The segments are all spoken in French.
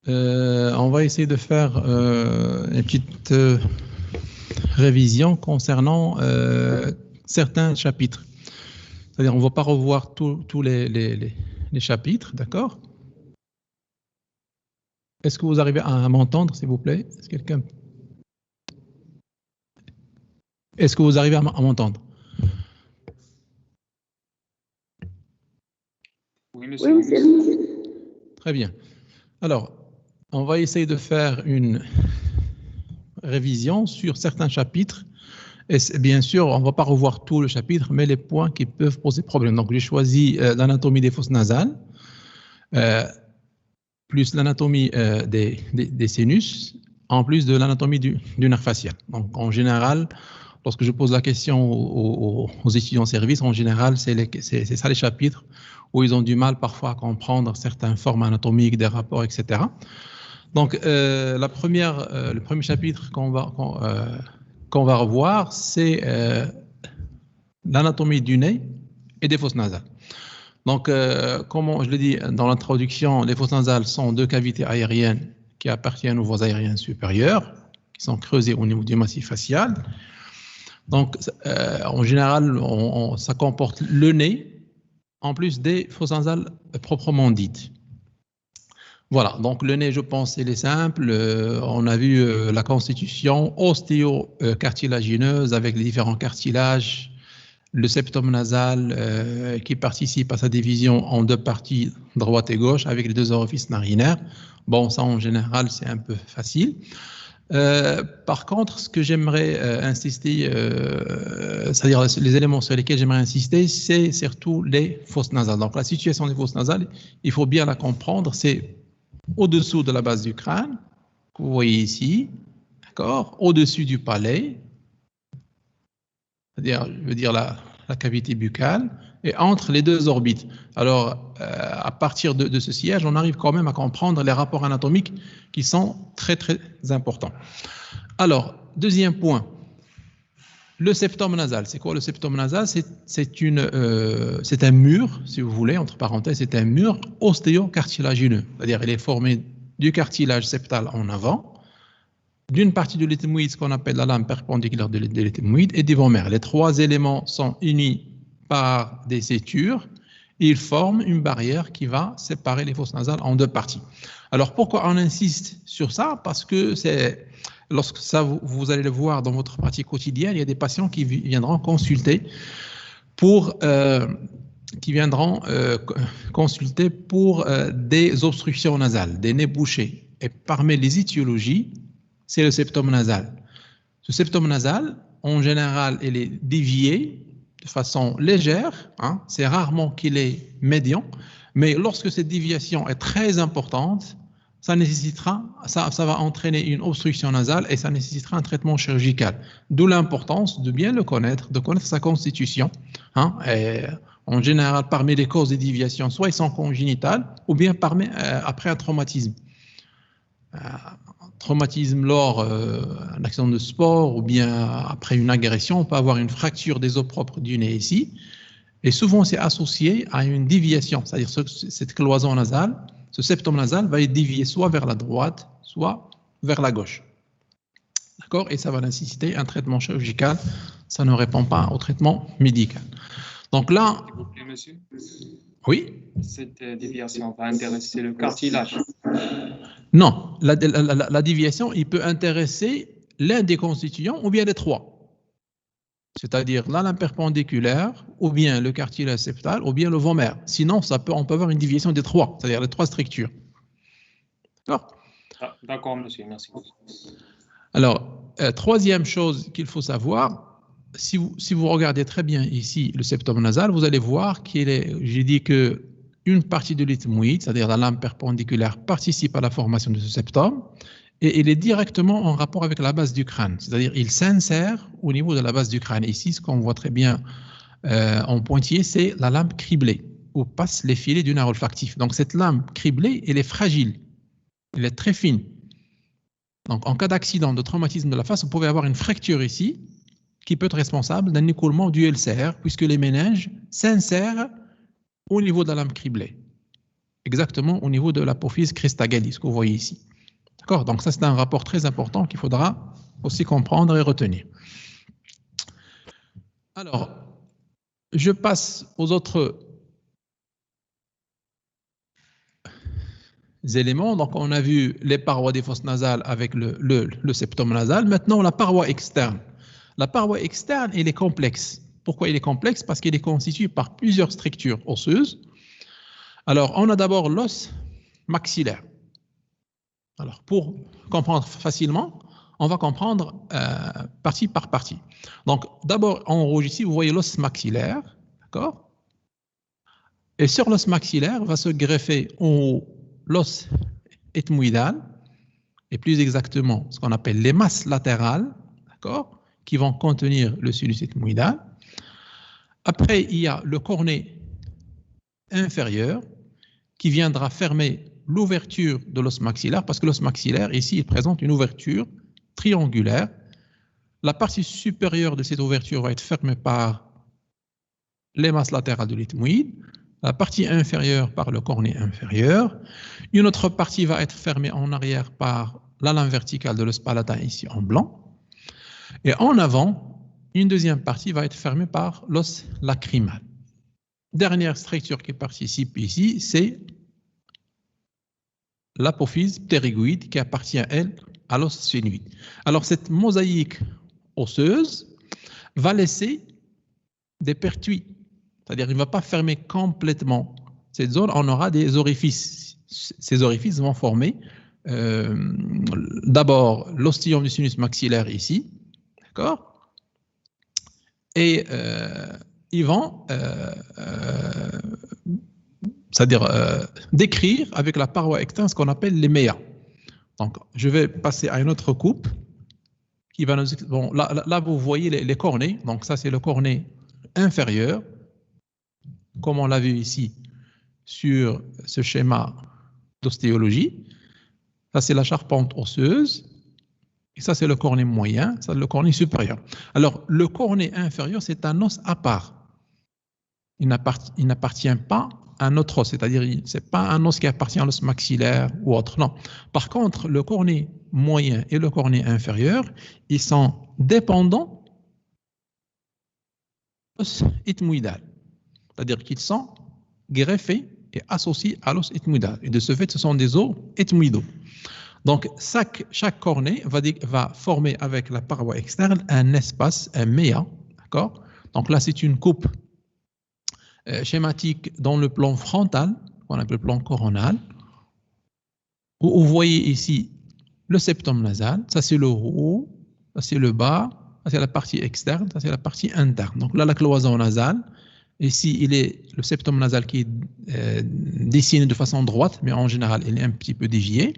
On va essayer de faire une petite révision concernant certains chapitres. C'est-à-dire, on ne va pas revoir tous les chapitres, d'accord? Est-ce que vous arrivez à m'entendre, s'il vous plaît? Est-ce que vous arrivez à m'entendre? Oui, monsieur. Très bien. Alors, on va essayer de faire une révision sur certains chapitres. Et bien sûr, on ne va pas revoir tout le chapitre, mais les points qui peuvent poser problème. Donc, j'ai choisi l'anatomie des fosses nasales, plus l'anatomie des sinus, en plus de l'anatomie du nerf facial. Donc, en général, lorsque je pose la question aux étudiants en service, en général, c'est ça les chapitres où ils ont du mal parfois à comprendre certaines formes anatomiques, des rapports, etc. Donc, le premier chapitre qu'on va revoir, c'est l'anatomie du nez et des fosses nasales. Donc, comme je l'ai dit dans l'introduction, les fosses nasales sont deux cavités aériennes qui appartiennent aux voies aériennes supérieures, qui sont creusées au niveau du massif facial. Donc, en général, ça comporte le nez, en plus des fosses nasales proprement dites. Voilà, donc le nez, je pense, il est simple. On a vu la constitution ostéocartilagineuse avec les différents cartilages, le septum nasal qui participe à sa division en deux parties, droite et gauche, avec les deux orifices narinaires. Bon, ça en général, c'est un peu facile. Par contre, ce que j'aimerais insister, c'est-à-dire les éléments sur lesquels j'aimerais insister, c'est surtout les fosses nasales. Donc la situation des fosses nasales, il faut bien la comprendre, c'est au-dessous de la base du crâne, que vous voyez ici, d'accord, au-dessus du palais, c'est-à-dire, je veux dire la cavité buccale, et entre les deux orbites. Alors, à partir de ce sillage, on arrive quand même à comprendre les rapports anatomiques qui sont très, très importants. Alors, deuxième point, le septum nasal. C'est quoi le septum nasal? C'est un mur, si vous voulez, entre parenthèses, c'est un mur ostéocartilagineux. C'est-à-dire, il est formé du cartilage septal en avant, d'une partie de l'éthymoïde, ce qu'on appelle la lame perpendiculaire de l'éthymoïde, et du vomère. Les trois éléments sont unis par des sutures et ils forment une barrière qui va séparer les fosses nasales en deux parties. Alors, pourquoi on insiste sur ça? Parce que lorsque ça, vous allez le voir dans votre pratique quotidienne, il y a des patients qui viendront consulter pour des obstructions nasales, des nez bouchés. Et parmi les étiologies, c'est le septum nasal. Ce septum nasal, en général, il est dévié de façon légère, hein, c'est rarement qu'il est médian, mais lorsque cette déviation est très importante, ça va entraîner une obstruction nasale et ça nécessitera un traitement chirurgical. D'où l'importance de bien le connaître, de connaître sa constitution. Hein, et en général, parmi les causes de déviation, soit ils sont congénitales ou bien après un traumatisme. Traumatisme lors d'un accident de sport ou bien après une agression, on peut avoir une fracture des os propres du nez ici. Et souvent, c'est associé à une déviation, c'est-à-dire cette cloison nasale, ce septum nasal va être dévié soit vers la droite, soit vers la gauche. D'accord? Et ça va nécessiter un traitement chirurgical. Ça ne répond pas au traitement médical. Donc là... S'il vous plaît, monsieur. Oui? Cette déviation va intéresser le cartilage. Non, la déviation, il peut intéresser l'un des constituants ou bien les trois. C'est-à-dire la lame perpendiculaire, ou bien le cartilage septal, ou bien le vomère. Sinon, on peut avoir une déviation des trois, c'est-à-dire les trois structures. D'accord? D'accord, monsieur, merci. Alors, troisième chose qu'il faut savoir, si vous regardez très bien ici le septum nasal, vous allez voir j'ai dit que une partie de l'éthymoïde, c'est-à-dire la lame perpendiculaire, participe à la formation de ce septum et il est directement en rapport avec la base du crâne, c'est-à-dire il s'insère au niveau de la base du crâne. Ici, ce qu'on voit très bien en pointillé, c'est la lame criblée, où passent les filets du nerf olfactif. Donc cette lame criblée, elle est fragile, elle est très fine. Donc en cas d'accident, de traumatisme de la face, vous pouvez avoir une fracture ici, qui peut être responsable d'un écoulement du LCR, puisque les méninges s'insèrent au niveau de la lame criblée. exactement au niveau de l'apophyse Christagalli, ce que vous voyez ici. D'accord? Donc ça, c'est un rapport très important qu'il faudra aussi comprendre et retenir. Alors, je passe aux autres éléments. Donc, on a vu les parois des fosses nasales avec le septum nasal. Maintenant, la paroi externe. La paroi externe, elle est complexe. Pourquoi elle est complexe? Parce qu'elle est constituée par plusieurs structures osseuses. Alors, on a d'abord l'os maxillaire. Alors, pour comprendre facilement, on va comprendre partie par partie. Donc, d'abord, en rouge ici, vous voyez l'os maxillaire, d'accord? Et sur l'os maxillaire va se greffer en haut l'os ethmoïdal, et plus exactement ce qu'on appelle les masses latérales, d'accord, qui vont contenir le sinus ethmoïdal. Après, il y a le cornet inférieur qui viendra fermer l'ouverture de l'os maxillaire, parce que l'os maxillaire, ici, il présente une ouverture triangulaire. La partie supérieure de cette ouverture va être fermée par les masses latérales de l'ethmoïde, la partie inférieure par le cornet inférieur. Une autre partie va être fermée en arrière par la lame verticale de l'os palatin, ici en blanc. Et en avant, une deuxième partie va être fermée par l'os lacrymal. Dernière structure qui participe ici, c'est l'apophyse ptérygoïde qui appartient, elle, à l'os sphénoïde. Alors, cette mosaïque osseuse va laisser des pertuis, c'est-à-dire qu'il ne va pas fermer complètement cette zone, on aura des orifices. Ces orifices vont former d'abord l'ostium du sinus maxillaire ici, d'accord? Et ils vont c'est-à-dire décrire avec la paroi externe ce qu'on appelle les méas. Donc, je vais passer à une autre coupe qui va nous... Bon, là vous voyez les cornets. Donc, ça, c'est le cornet inférieur, comme on l'a vu ici sur ce schéma d'ostéologie. Ça, c'est la charpente osseuse. Et ça, c'est le cornet moyen. Ça, c'est le cornet supérieur. Alors, le cornet inférieur, c'est un os à part. Il n'appartient pas à un autre os, c'est-à-dire ce n'est pas un os qui appartient à l'os maxillaire ou autre, non. Par contre, le cornet moyen et le cornet inférieur, ils sont dépendants de l'os ethmoïdal, c'est-à-dire qu'ils sont greffés et associés à l'os ethmoïdal. Et de ce fait, ce sont des os ethmoïdaux. Donc, chaque cornet va former avec la paroi externe un espace, un méa, d'accord? Donc là, c'est une coupe schématique dans le plan frontal, qu'on appelle le plan coronal, où vous voyez ici le septum nasal, ça c'est le haut, ça c'est le bas, ça c'est la partie externe, ça c'est la partie interne. Donc là, la cloison nasale, ici il est le septum nasal qui est dessiné de façon droite, mais en général il est un petit peu dévié.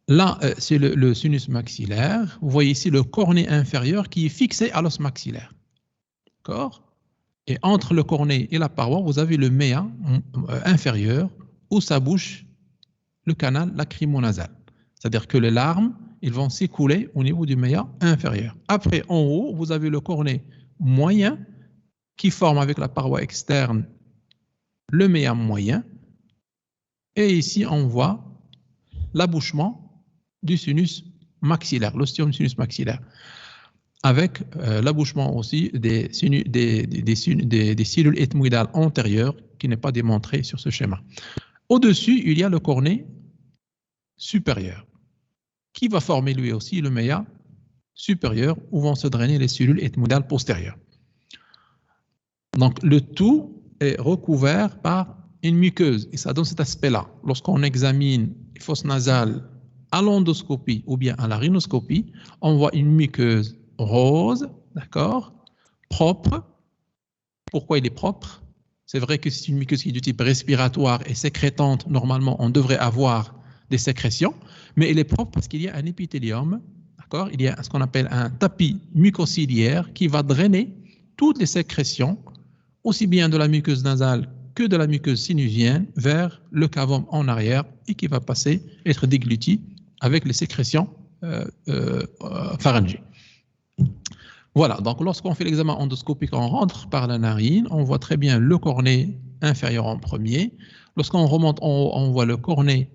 Là, c'est le sinus maxillaire. Vous voyez ici le cornet inférieur qui est fixé à l'os maxillaire. D'accord? Et entre le cornet et la paroi, vous avez le méa inférieur où s'abouche le canal lacrymonasal. C'est-à-dire que les larmes, ils vont s'écouler au niveau du méa inférieur. Après, en haut, vous avez le cornet moyen qui forme avec la paroi externe le méa moyen. Et ici, on voit l'abouchement du sinus maxillaire, l'ostium sinus maxillaire, avec l'abouchement aussi des cellules ethmoïdales antérieures qui n'est pas démontré sur ce schéma. Au-dessus, il y a le cornet supérieur qui va former lui aussi le méa supérieur où vont se drainer les cellules ethmoïdales postérieures. Donc le tout est recouvert par une muqueuse et ça donne cet aspect-là. Lorsqu'on examine les fosses nasales à l'endoscopie ou bien à la rhinoscopie, on voit une muqueuse rose, d'accord, propre. Pourquoi il est propre? C'est vrai que c'est une muqueuse qui est du type respiratoire et sécrétante. Normalement, on devrait avoir des sécrétions, mais elle est propre parce qu'il y a un épithélium, d'accord? Il y a ce qu'on appelle un tapis mucociliaire qui va drainer toutes les sécrétions, aussi bien de la muqueuse nasale que de la muqueuse sinusienne, vers le cavum en arrière et qui va passer, être dégluti avec les sécrétions pharyngées. Voilà, donc lorsqu'on fait l'examen endoscopique, on rentre par la narine, on voit très bien le cornet inférieur en premier, Lorsqu'on remonte en haut, on voit le cornet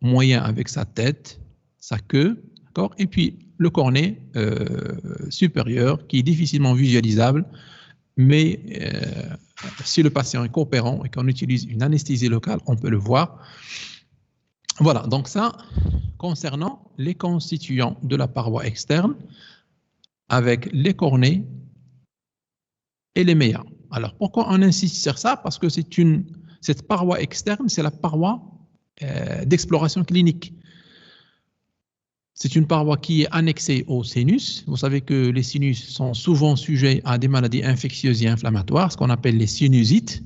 moyen avec sa tête, sa queue, d'accord? Et puis le cornet supérieur qui est difficilement visualisable, mais si le patient est coopérant et qu'on utilise une anesthésie locale, on peut le voir. Voilà, donc ça, concernant les constituants de la paroi externe, avec les cornets et les méas. Alors, pourquoi on insiste sur ça? Parce que cette paroi externe, c'est la paroi d'exploration clinique. C'est une paroi qui est annexée au sinus. Vous savez que les sinus sont souvent sujets à des maladies infectieuses et inflammatoires, ce qu'on appelle les sinusites.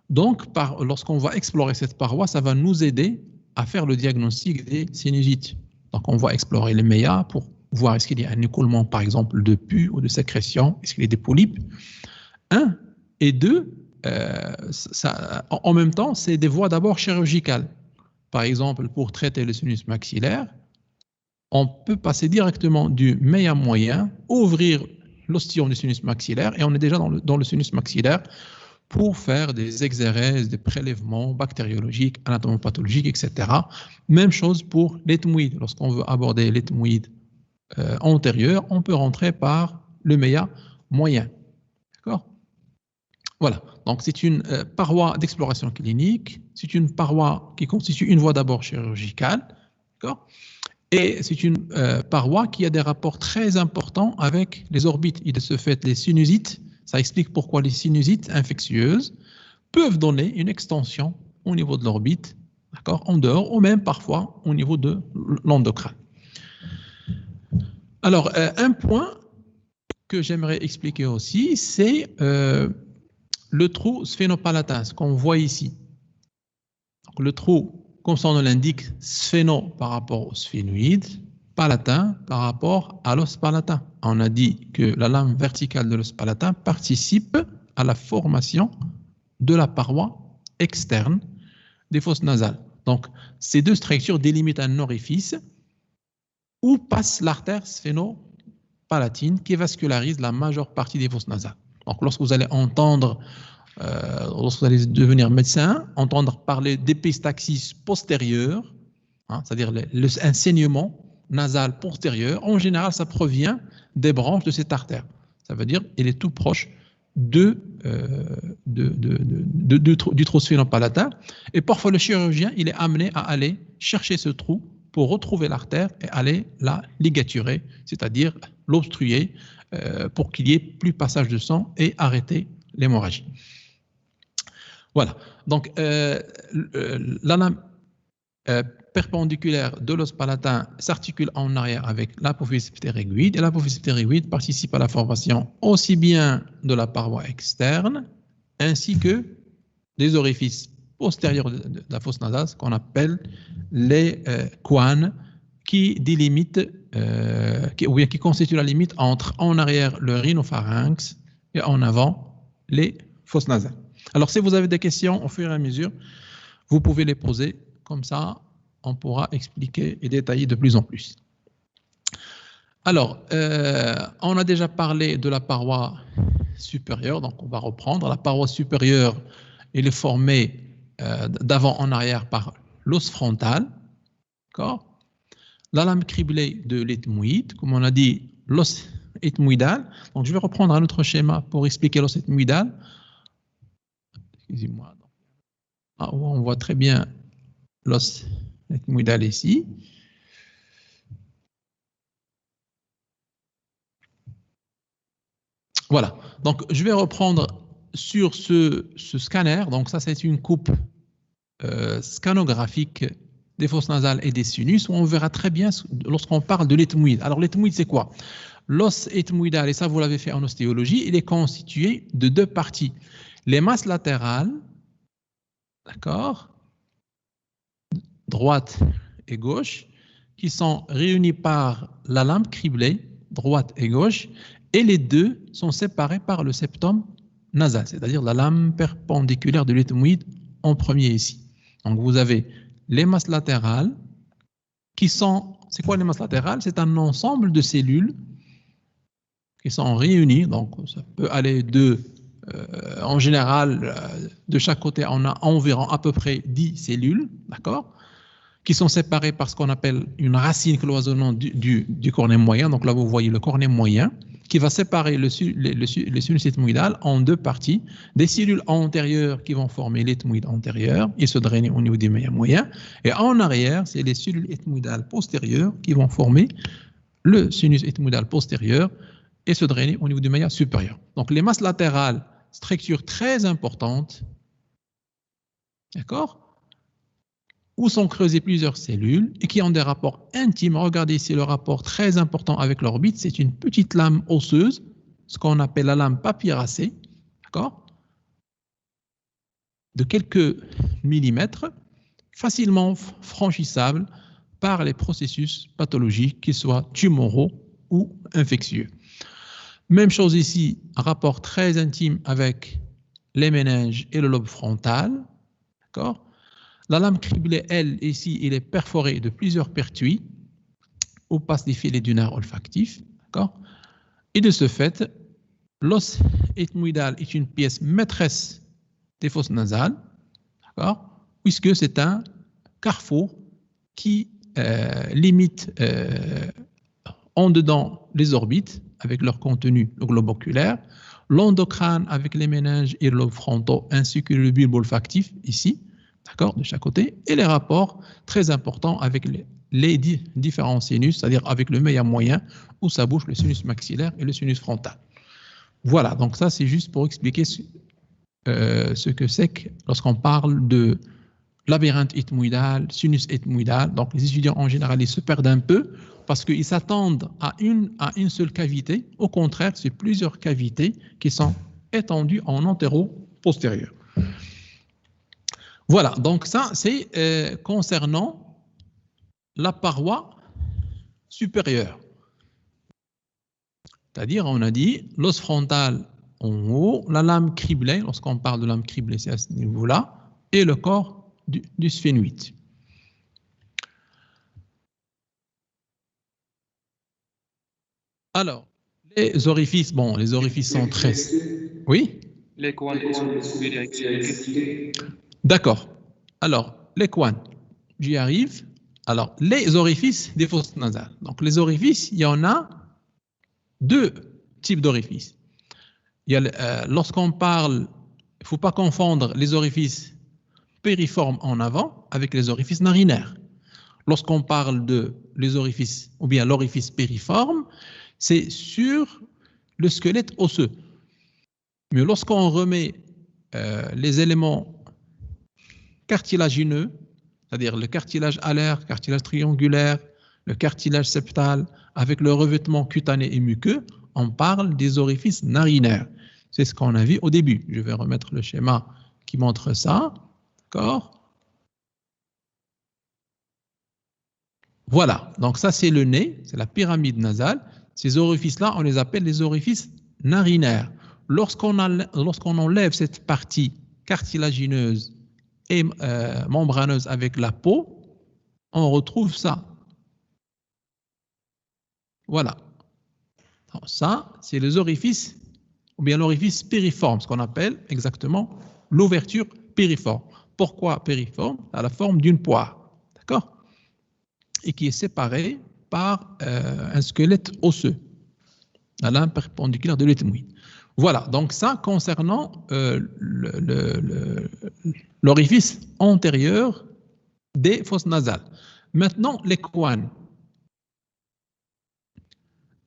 Donc, lorsqu'on va explorer cette paroi, ça va nous aider à faire le diagnostic des sinusites. Donc, on va explorer les méas pour voir est-ce qu'il y a un écoulement, par exemple, de pus ou de sécrétion, est-ce qu'il y a des polypes. 1 et 2, en même temps, c'est des voies d'abord chirurgicales. Par exemple, pour traiter le sinus maxillaire, on peut passer directement du méa moyen, ouvrir l'ostium du sinus maxillaire, et on est déjà dans le sinus maxillaire pour faire des exérèses, des prélèvements bactériologiques, anatomopathologiques, etc. Même chose pour l'ethmoïde. Lorsqu'on veut aborder l'ethmoïde antérieur, on peut rentrer par le méa moyen. D'accord? Voilà. Donc, c'est une paroi d'exploration clinique. C'est une paroi qui constitue une voie d'abord chirurgicale. D'accord? Et c'est une paroi qui a des rapports très importants avec les orbites. Et de ce fait, les sinusites, ça explique pourquoi les sinusites infectieuses peuvent donner une extension au niveau de l'orbite, d'accord, en dehors, ou même parfois au niveau de l'endocrâne. Alors, un point que j'aimerais expliquer aussi, c'est le trou sphénopalatin, ce qu'on voit ici. Donc, le trou, comme son nom l'indique, sphéno par rapport au sphénoïde, palatin par rapport à l'os palatin. On a dit que la lame verticale de l'os palatin participe à la formation de la paroi externe des fosses nasales. Donc, ces deux structures délimitent un orifice où passe l'artère sphénopalatine qui vascularise la majeure partie des fosses nasales. Donc, lorsque vous allez entendre lorsque vous allez devenir médecin, entendre parler d'épistaxis postérieure, hein, c'est-à-dire un saignement nasal postérieur, en général, ça provient des branches de cette artère. Ça veut dire qu'il est tout proche du trou sphénopalatin. Et parfois, le chirurgien, il est amené à aller chercher ce trou pour retrouver l'artère et aller la ligaturer, c'est-à-dire l'obstruer pour qu'il y ait plus passage de sang et arrêter l'hémorragie. Voilà, donc la lame perpendiculaire de l'os palatin s'articule en arrière avec l'apophyse ptérygoïde, et l'apophyse ptérygoïde participe à la formation aussi bien de la paroi externe ainsi que des orifices postérieurs de la fosse nasale, ce qu'on appelle les coanes, qui délimitent, qui constituent la limite entre en arrière le rhinopharynx et en avant les fosses nasales. Alors, si vous avez des questions au fur et à mesure, vous pouvez les poser. Comme ça, on pourra expliquer et détailler de plus en plus. Alors, on a déjà parlé de la paroi supérieure, donc on va reprendre. La paroi supérieure, elle est formée d'avant en arrière par l'os frontal. D'accord ? La lame criblée de l'ethmoïde, comme on a dit, l'os ethmoïdal. Donc, je vais reprendre un autre schéma pour expliquer l'os ethmoïdal. Excusez-moi. Ah, on voit très bien l'os ethmoïdal ici. Voilà. Donc, je vais reprendre sur ce scanner. Donc, ça, c'est une coupe scanographique des fosses nasales et des sinus, où on verra très bien lorsqu'on parle de l'ethmoïde. Alors, l'ethmoïde, c'est quoi? L'os ethmoïdal, et ça, vous l'avez fait en ostéologie, il est constitué de deux parties. Les masses latérales, d'accord, droite et gauche, qui sont réunies par la lame criblée, droite et gauche, et les deux sont séparés par le septum nasal, c'est-à-dire la lame perpendiculaire de l'ethmoïde en premier ici. Donc vous avez les masses latérales qui sont, c'est quoi les masses latérales? C'est un ensemble de cellules qui sont réunies, donc ça peut aller de En général, de chaque côté, on a environ à peu près 10 cellules, d'accord, qui sont séparées par ce qu'on appelle une racine cloisonnante du cornet moyen. Donc là, vous voyez le cornet moyen qui va séparer le sinus ethmoïdal en deux parties. Des cellules antérieures qui vont former l'ethmoïde antérieur et se drainer au niveau des méas moyens. Et en arrière, c'est les cellules ethmoïdales postérieures qui vont former le sinus ethmoïdal postérieur et se drainer au niveau du méa supérieur. Donc les masses latérales, structure très importante, d'accord, où sont creusées plusieurs cellules et qui ont des rapports intimes. Regardez ici le rapport très important avec l'orbite, c'est une petite lame osseuse, ce qu'on appelle la lame papyracée, d'accord, de quelques millimètres, facilement franchissable par les processus pathologiques, qu'ils soient tumoraux ou infectieux. Même chose ici, un rapport très intime avec les méninges et le lobe frontal, d'accord. La lame criblée, elle, ici, il est perforée de plusieurs pertuis où passent les filets du nerf olfactif, d'accord. Et de ce fait, l'os ethmoïdal est une pièce maîtresse des fosses nasales, d'accord, puisque c'est un carrefour qui limite en dedans les orbites avec leur contenu, le globe oculaire, l'endocrâne avec les méninges et le lobe frontaux, ainsi que le bulbe olfactif ici, d'accord, de chaque côté, et les rapports très importants avec les différents sinus, c'est-à-dire avec le méa moyen où ça bouge le sinus maxillaire et le sinus frontal. Voilà, donc ça c'est juste pour expliquer ce que c'est que lorsqu'on parle de labyrinthe ethmoïdal, sinus ethmoïdal. Donc les étudiants en général ils se perdent un peu parce qu'ils s'attendent à une seule cavité. Au contraire, c'est plusieurs cavités qui sont étendues en antéro-postérieur. Voilà, donc ça c'est concernant la paroi supérieure. C'est-à-dire, on a dit l'os frontal en haut, la lame criblée, lorsqu'on parle de lame criblée, c'est à ce niveau-là, et le corps du sphénoïde. Alors, les orifices, bon, les orifices sont très... Oui? Les coins, d'accord. Alors, les coins, j'y arrive. Alors, les orifices des fosses nasales. Donc, les orifices, il y en a deux types d'orifices. Lorsqu'on parle, il ne faut pas confondre les orifices périformes en avant avec les orifices narinaires. Lorsqu'on parle de les orifices, ou bien l'orifice périforme, c'est sur le squelette osseux. Mais lorsqu'on remet les éléments cartilagineux, c'est-à-dire le cartilage alaire, le cartilage triangulaire, le cartilage septal, avec le revêtement cutané et muqueux, on parle des orifices narinaires. C'est ce qu'on a vu au début. Je vais remettre le schéma qui montre ça. D'accord? Voilà, donc ça c'est le nez, c'est la pyramide nasale. Ces orifices-là, on les appelle les orifices narinaires. Lorsqu'on enlève cette partie cartilagineuse et membraneuse avec la peau, on retrouve ça. Voilà. Donc ça, c'est les orifices, ou bien l'orifice périforme, ce qu'on appelle exactement l'ouverture périforme. Pourquoi périforme? À la forme d'une poire, d'accord? Et qui est séparée par un squelette osseux, à l'un perpendiculaire de l'ethmoïde. Voilà, donc ça concernant l'orifice antérieur des fosses nasales. Maintenant, les coins.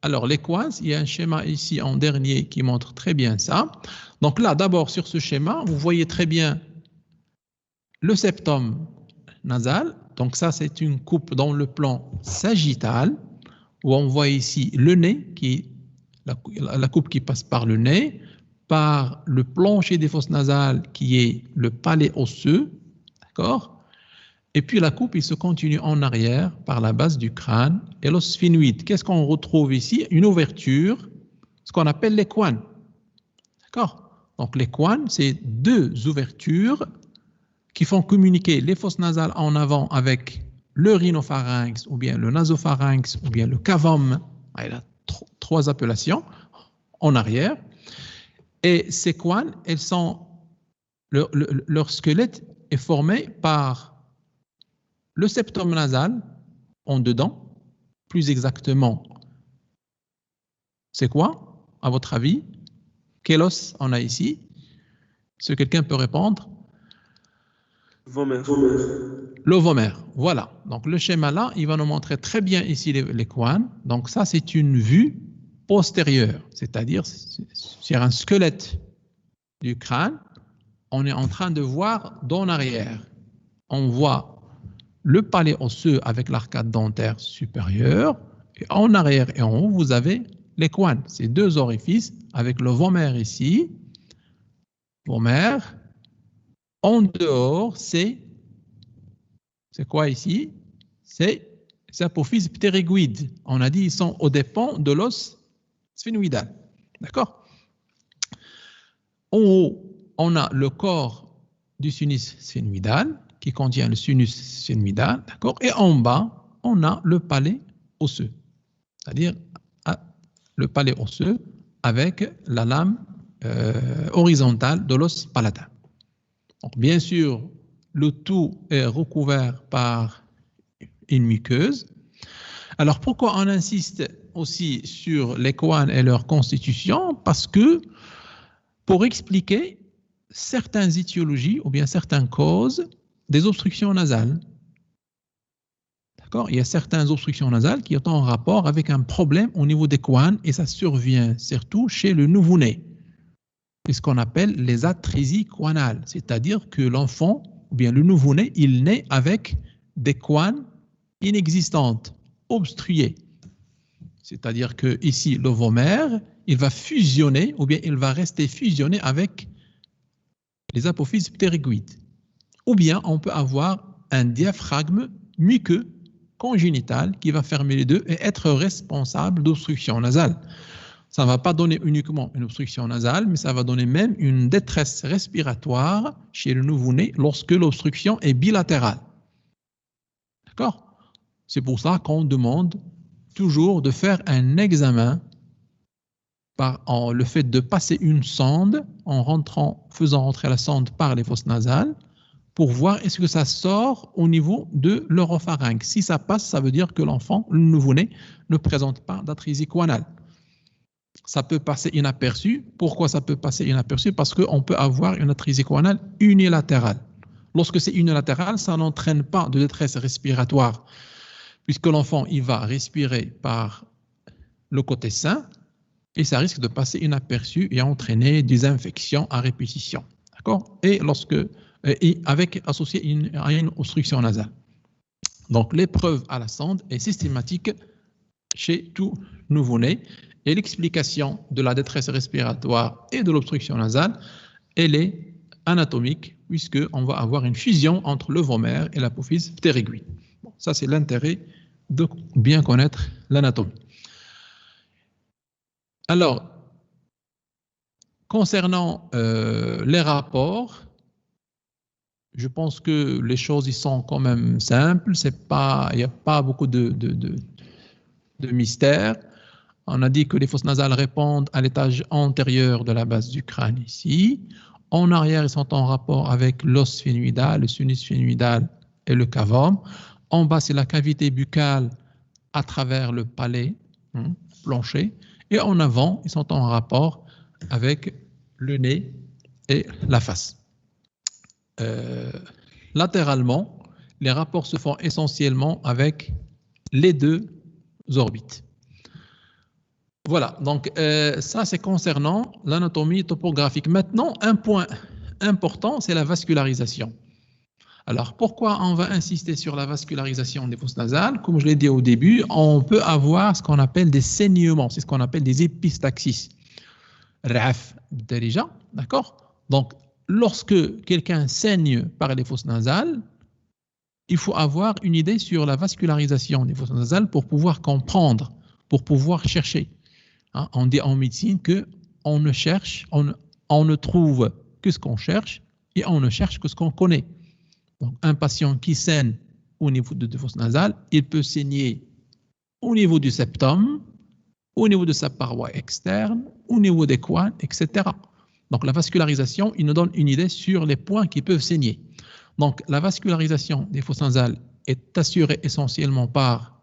Alors, les coins, il y a un schéma ici en dernier qui montre très bien ça. Donc là, d'abord, sur ce schéma, vous voyez très bien le septum nasal. Donc ça, c'est une coupe dans le plan sagittal, où on voit ici le nez, qui est la coupe qui passe par le nez, par le plancher des fosses nasales, qui est le palais osseux, d'accord? Et puis la coupe, il se continue en arrière par la base du crâne et l'os sphénoïde. Qu'est-ce qu'on retrouve ici? Une ouverture, ce qu'on appelle les coins. D'accord? Donc les coins, c'est deux ouvertures qui font communiquer les fosses nasales en avant avec le rhinopharynx, ou bien le nasopharynx, ou bien le cavum. Il a trois appellations en arrière. Et ces couanes, leur squelette est formé par le septum nasal en dedans, plus exactement. C'est quoi, à votre avis? Quel os on a ici? Est-ce que quelqu'un peut répondre? L'ovomère, voilà. Donc le schéma là, il va nous montrer très bien ici les couanes. Donc ça, c'est une vue postérieure, c'est-à-dire sur un squelette du crâne, on est en train de voir d'en arrière. On voit le palais osseux avec l'arcade dentaire supérieure, et en arrière et en haut, vous avez les couanes, ces deux orifices avec le vomère ici, vomère. En dehors, c'est quoi ici? C'est l'apophyse ptérygoïde. On a dit ils sont aux dépens de l'os sphénoïdal. D'accord? En haut, on a le corps du sinus sphénoïdal qui contient le sinus sphénoïdal. D'accord? Et en bas, on a le palais osseux, c'est-à-dire le palais osseux avec la lame horizontale de l'os palatin. Donc, bien sûr, le tout est recouvert par une muqueuse. Alors, pourquoi on insiste aussi sur les couanes et leur constitution? Parce que pour expliquer certaines étiologies ou bien certaines causes des obstructions nasales. D'accord? Il y a certaines obstructions nasales qui ont en rapport avec un problème au niveau des couanes et ça survient surtout chez le nouveau-né. C'est ce qu'on appelle les atrésies couanales, c'est-à-dire que l'enfant ou bien le nouveau-né, il naît avec des couanes inexistantes, obstruées. C'est-à-dire que ici, le vomère, il va fusionner ou bien il va rester fusionné avec les apophyses ptérygoïdes. Ou bien on peut avoir un diaphragme muqueux congénital qui va fermer les deux et être responsable d'obstruction nasale. Ça ne va pas donner uniquement une obstruction nasale, mais ça va donner même une détresse respiratoire chez le nouveau-né lorsque l'obstruction est bilatérale. D'accord? C'est pour ça qu'on demande toujours de faire un examen par le fait de passer une sonde faisant rentrer la sonde par les fosses nasales pour voir est-ce que ça sort au niveau de l'oropharynx. Si ça passe, ça veut dire que l'enfant, le nouveau-né, ne présente pas d'atrésie couanale. Ça peut passer inaperçu. Pourquoi ça peut passer inaperçu? Parce qu'on peut avoir une atrésie couanale unilatérale. Lorsque c'est unilatéral, ça n'entraîne pas de détresse respiratoire, puisque l'enfant il va respirer par le côté sain et ça risque de passer inaperçu et entraîner des infections à répétition. D'accord? Et associé à une obstruction nasale. Donc l'épreuve à la sonde est systématique chez tout nouveau-né. Et l'explication de la détresse respiratoire et de l'obstruction nasale, elle est anatomique, puisqu'on va avoir une fusion entre le vomère et l'apophyse ptérygoïde. Bon, ça, c'est l'intérêt de bien connaître l'anatomie. Alors, concernant les rapports, je pense que les choses y sont quand même simples. Il n'y a pas beaucoup de mystère. On a dit que les fosses nasales répondent à l'étage antérieur de la base du crâne ici. En arrière, ils sont en rapport avec l'os sphénoïdal, le sinus sphénoïdal et le cavum. En bas, c'est la cavité buccale à travers le palais plancher. Et en avant, ils sont en rapport avec le nez et la face. Latéralement, les rapports se font essentiellement avec les deux orbites. Voilà, donc ça c'est concernant l'anatomie topographique. Maintenant, un point important, c'est la vascularisation. Alors, pourquoi on va insister sur la vascularisation des fosses nasales? Comme je l'ai dit au début, on peut avoir ce qu'on appelle des saignements, c'est ce qu'on appelle des épistaxis. Raf, déjà, d'accord? Donc, lorsque quelqu'un saigne par les fosses nasales, il faut avoir une idée sur la vascularisation des fosses nasales pour pouvoir comprendre, pour pouvoir chercher. On dit en médecine qu'on ne cherche, on ne trouve que ce qu'on cherche et on ne cherche que ce qu'on connaît. Donc, un patient qui saigne au niveau de fosse nasale, il peut saigner au niveau du septum, au niveau de sa paroi externe, au niveau des couanes, etc. Donc la vascularisation, il nous donne une idée sur les points qui peuvent saigner. Donc la vascularisation des fosses nasales est assurée essentiellement par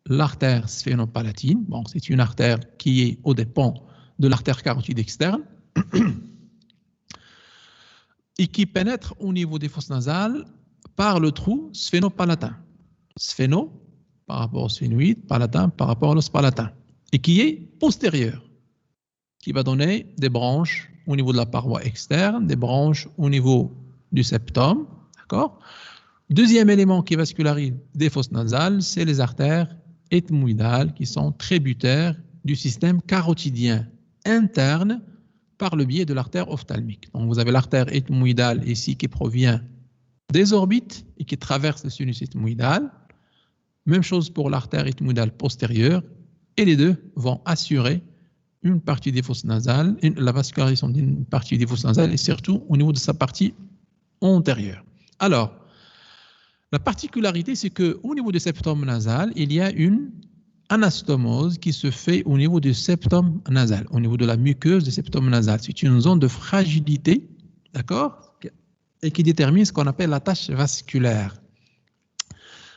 l'artère sphénopalatine. Bon, c'est une artère qui est aux dépens de l'artère carotide externe et qui pénètre au niveau des fosses nasales par le trou sphénopalatin. Sphéno par rapport au sphénoïde, palatin par rapport à l'os palatin, et qui est postérieur, qui va donner des branches au niveau de la paroi externe, des branches au niveau du septum, d'accord? Deuxième élément qui vascularise des fosses nasales, c'est les artères ethmoïdales qui sont tributaires du système carotidien interne par le biais de l'artère ophtalmique. Donc vous avez l'artère ethmoïdale ici qui provient des orbites et qui traverse le sinus ethmoïdal. Même chose pour l'artère ethmoïdale postérieure, et les deux vont assurer une partie des fosses nasales, la vascularisation d'une partie des fosses nasales et surtout au niveau de sa partie antérieure. Alors, la particularité, c'est qu'au niveau du septum nasal, il y a une anastomose qui se fait au niveau du septum nasal, au niveau de la muqueuse du septum nasal. C'est une zone de fragilité, d'accord, et qui détermine ce qu'on appelle la tache vasculaire.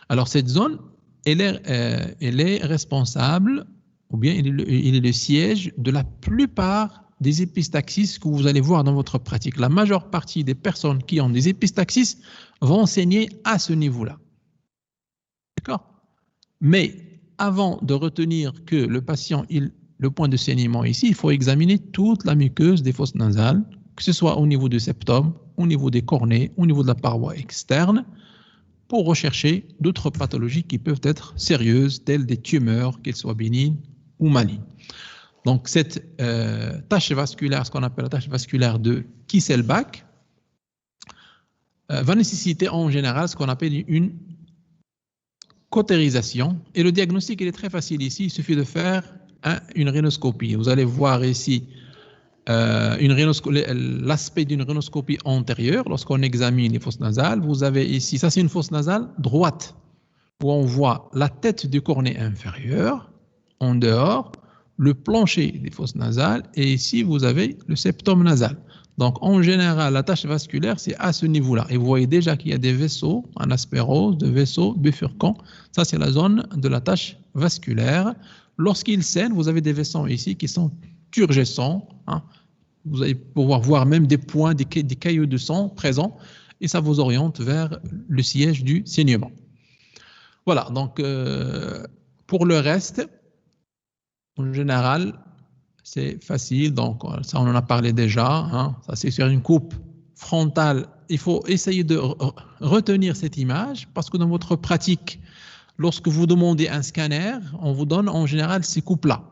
Alors, cette zone, elle est responsable, ou bien il est le siège de la plupart des épistaxis que vous allez voir dans votre pratique. La majeure partie des personnes qui ont des épistaxis vont saigner à ce niveau-là. D'accord? Mais avant de retenir que le patient, le point de saignement ici, il faut examiner toute la muqueuse des fosses nasales, que ce soit au niveau du septum, au niveau des cornets, au niveau de la paroi externe, pour rechercher d'autres pathologies qui peuvent être sérieuses, telles des tumeurs, qu'elles soient bénignes ou malignes. Donc cette tache vasculaire, ce qu'on appelle la tache vasculaire de Kisselbach, va nécessiter en général ce qu'on appelle une cautérisation. Et le diagnostic, il est très facile ici, il suffit de faire une rhinoscopie. Vous allez voir ici l'aspect d'une rhinoscopie antérieure lorsqu'on examine les fosses nasales. Vous avez ici, ça c'est une fosse nasale droite, où on voit la tête du cornet inférieur, en dehors, le plancher des fosses nasales, et ici vous avez le septum nasal. Donc en général, la tache vasculaire, c'est à ce niveau-là. Et vous voyez déjà qu'il y a des vaisseaux en aspect rose, des vaisseaux bifurcants. Ça c'est la zone de la tache vasculaire. Lorsqu'il saigne, vous avez des vaisseaux ici qui sont turgescents, hein. Vous allez pouvoir voir même des points, des caillots de sang présents, et ça vous oriente vers le siège du saignement. Voilà, donc pour le reste, en général, c'est facile, donc ça on en a parlé déjà, hein. Ça c'est sur une coupe frontale. Il faut essayer de retenir cette image, parce que dans votre pratique, lorsque vous demandez un scanner, on vous donne en général ces coupes-là,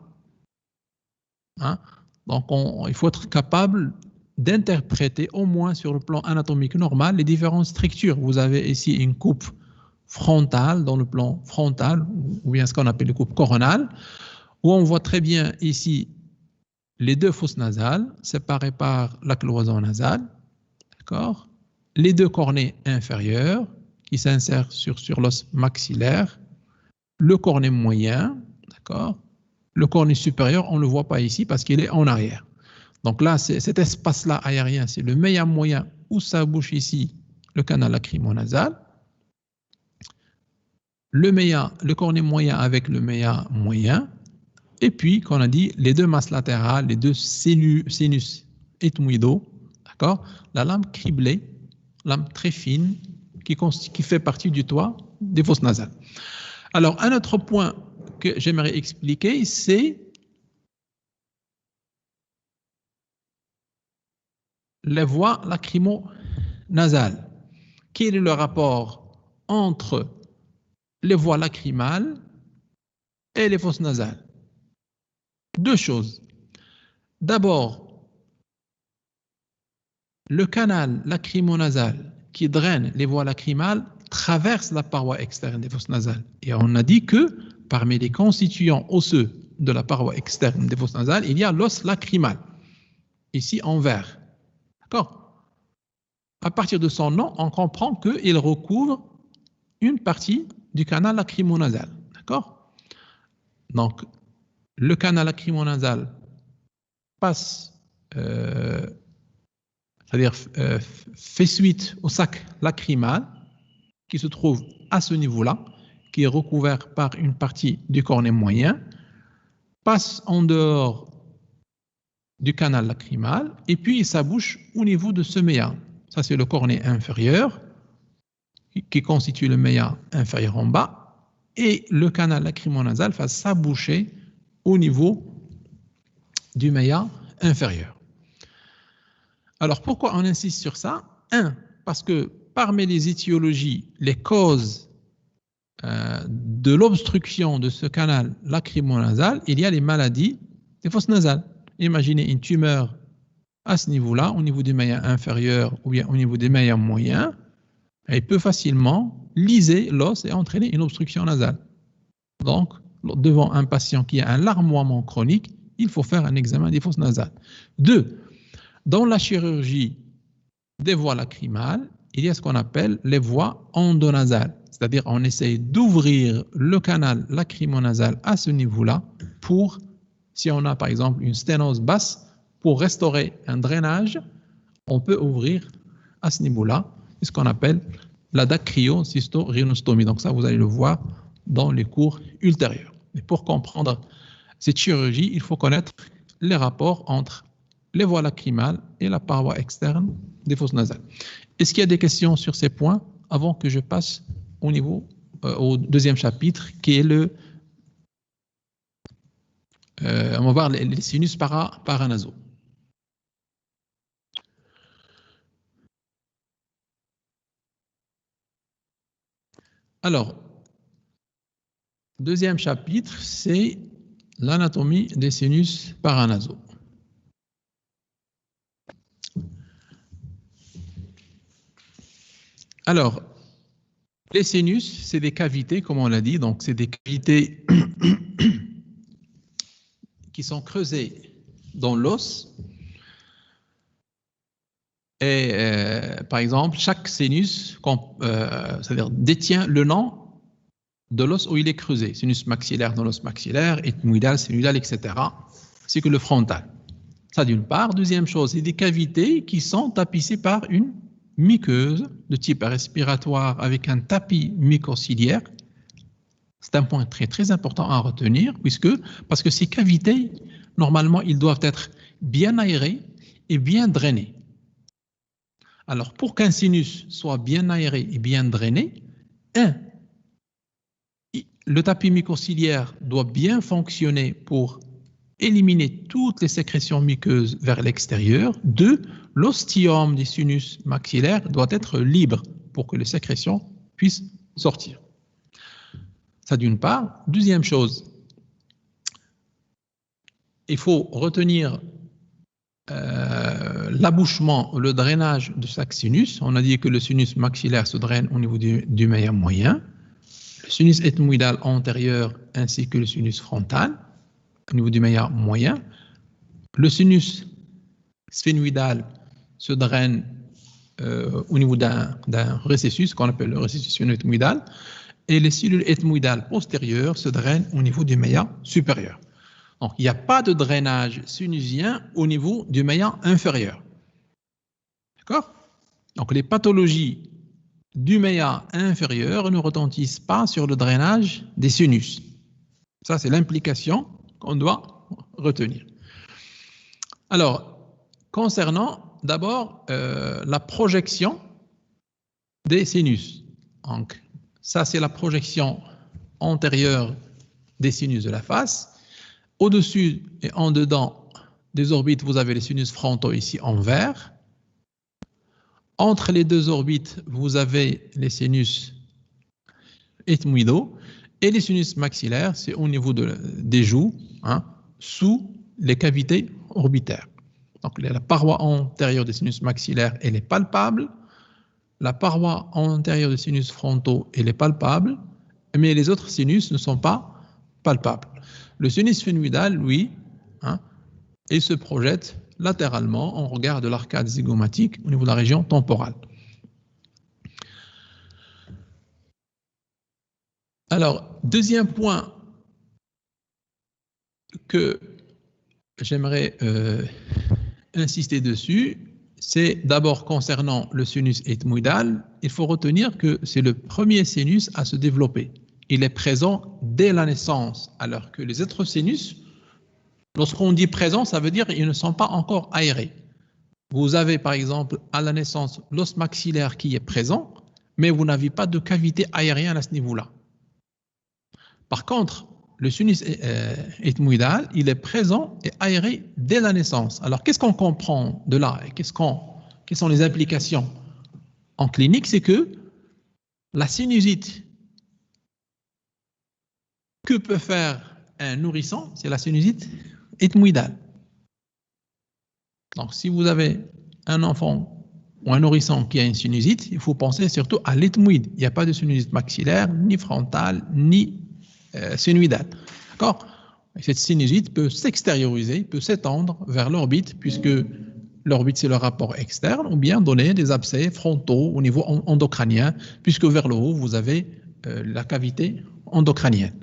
hein. Donc, il faut être capable d'interpréter au moins sur le plan anatomique normal les différentes structures. Vous avez ici une coupe frontale dans le plan frontal, ou bien ce qu'on appelle une coupe coronale, où on voit très bien ici les deux fosses nasales séparées par la cloison nasale, d'accord? Les deux cornets inférieurs qui s'insèrent sur l'os maxillaire, le cornet moyen, d'accord? Le cornet supérieur, on ne le voit pas ici parce qu'il est en arrière. Donc là, cet espace-là aérien, c'est le méa moyen où ça bouche ici, le canal lacrymonasal. Le cornet moyen avec le méa moyen. Et puis, comme on a dit, les deux masses latérales, les deux sinus ethmoïdaux, d'accord? La lame criblée, lame très fine, qui fait partie du toit des fosses nasales. Alors, un autre point que j'aimerais expliquer, c'est les voies lacrymonasales. Quel est le rapport entre les voies lacrymales et les fosses nasales? Deux choses. D'abord, le canal lacrymonasal qui draine les voies lacrymales traverse la paroi externe des fosses nasales. Et on a dit que parmi les constituants osseux de la paroi externe des fosses nasales, il y a l'os lacrymal, ici en vert. D'accord? À partir de son nom, on comprend qu'il recouvre une partie du canal lacrymonasal. D'accord? Donc, le canal lacrymonasal passe c'est-à-dire fait suite au sac lacrymal qui se trouve à ce niveau-là, qui est recouvert par une partie du cornet moyen, passe en dehors du canal lacrymal et puis il s'abouche au niveau de ce méa. Ça, c'est le cornet inférieur qui constitue le méa inférieur en bas et le canal lacrymonasal va s'aboucher au niveau du méa inférieur. Alors, pourquoi on insiste sur ça? Parce que parmi les étiologies, les causes de l'obstruction de ce canal lacrymonasal, il y a les maladies des fosses nasales. Imaginez une tumeur à ce niveau-là, au niveau du méa inférieur ou bien au niveau des méas moyens, elle peut facilement liser l'os et entraîner une obstruction nasale. Donc, devant un patient qui a un larmoiement chronique, il faut faire un examen des fosses nasales. 2. Dans la chirurgie des voies lacrymales, il y a ce qu'on appelle les voies endonasales. C'est-à-dire on essaye d'ouvrir le canal lacrymonasal à ce niveau-là pour, si on a par exemple une sténose basse, pour restaurer un drainage, on peut ouvrir à ce niveau-là. C'est ce qu'on appelle la dacryocystorhinostomie. Donc ça, vous allez le voir dans les cours ultérieurs. Mais pour comprendre cette chirurgie, il faut connaître les rapports entre les voies lacrymales et la paroi externe des fosses nasales. Est-ce qu'il y a des questions sur ces points avant que je passe au niveau au deuxième chapitre qui est le on va voir les sinus paranasaux. Alors, deuxième chapitre, c'est l'anatomie des sinus paranasaux. Alors, les sinus, c'est des cavités, comme on l'a dit, donc c'est des cavités qui sont creusées dans l'os. Et par exemple, chaque sinus c'est-à-dire détient le nom de l'os où il est creusé. Sinus maxillaire dans l'os maxillaire, ethmoïdal, sinusal, etc. C'est que le frontal. Ça d'une part. Deuxième chose, c'est des cavités qui sont tapissées par une muqueuse de type respiratoire avec un tapis mucociliaire. C'est un point très très important à retenir parce que ces cavités, normalement, ils doivent être bien aérées et bien drainées. Alors, pour qu'un sinus soit bien aéré et bien drainé, le tapis mucociliaire doit bien fonctionner pour éliminer toutes les sécrétions muqueuses vers l'extérieur. 2, l'ostium du sinus maxillaire doit être libre pour que les sécrétions puissent sortir. Ça d'une part. Deuxième chose, il faut retenir l'abouchement, le drainage de chaque sinus. On a dit que le sinus maxillaire se draine au niveau du méa moyen, le sinus ethmoïdal antérieur ainsi que le sinus frontal au niveau du méa moyen. Le sinus sphénoïdal se draine au niveau d'un récessus qu'on appelle le récessus sphéno-ethmoïdal et les cellules ethmoïdales postérieures se drainent au niveau du méa supérieur. Donc, il n'y a pas de drainage sinusien au niveau du méa inférieur. D'accord? Donc, les pathologies du méa inférieur ne retentissent pas sur le drainage des sinus. Ça, c'est l'implication qu'on doit retenir. Alors, concernant d'abord la projection des sinus. Donc, ça, c'est la projection antérieure des sinus de la face. Au-dessus et en dedans des orbites, vous avez les sinus frontaux ici en vert. Entre les deux orbites, vous avez les sinus ethmoïdaux. Et les sinus maxillaires, c'est au niveau des joues, sous les cavités orbitaires. Donc la paroi antérieure des sinus maxillaires, elle est palpable. La paroi antérieure des sinus frontaux, elle est palpable. Mais les autres sinus ne sont pas palpables. Le sinus sphénoïdal, lui, il se projette latéralement en regard de l'arcade zygomatique au niveau de la région temporale. Alors, deuxième point que j'aimerais insister dessus, c'est d'abord concernant le sinus ethmoïdal, il faut retenir que c'est le premier sinus à se développer. Il est présent dès la naissance, alors que les autres sinus, lorsqu'on dit présent, ça veut dire qu'ils ne sont pas encore aérés. Vous avez par exemple à la naissance l'os maxillaire qui est présent, mais vous n'avez pas de cavité aérienne à ce niveau-là. Par contre, le sinus ethmoïdal, il est présent et aéré dès la naissance. Alors, qu'est-ce qu'on comprend de là et quelles sont les implications en clinique? C'est que la sinusite que peut faire un nourrisson, c'est la sinusite ethmoïdale. Donc, si vous avez un enfant ou un nourrisson qui a une sinusite, il faut penser surtout à l'ethmoïde. Il n'y a pas de sinusite maxillaire, ni frontale, ni sinusoïdale. D'accord? Cette sinusite peut s'extérioriser, peut s'étendre vers l'orbite, puisque l'orbite c'est le rapport externe, ou bien donner des abcès frontaux au niveau endocranien, puisque vers le haut vous avez la cavité endocranienne.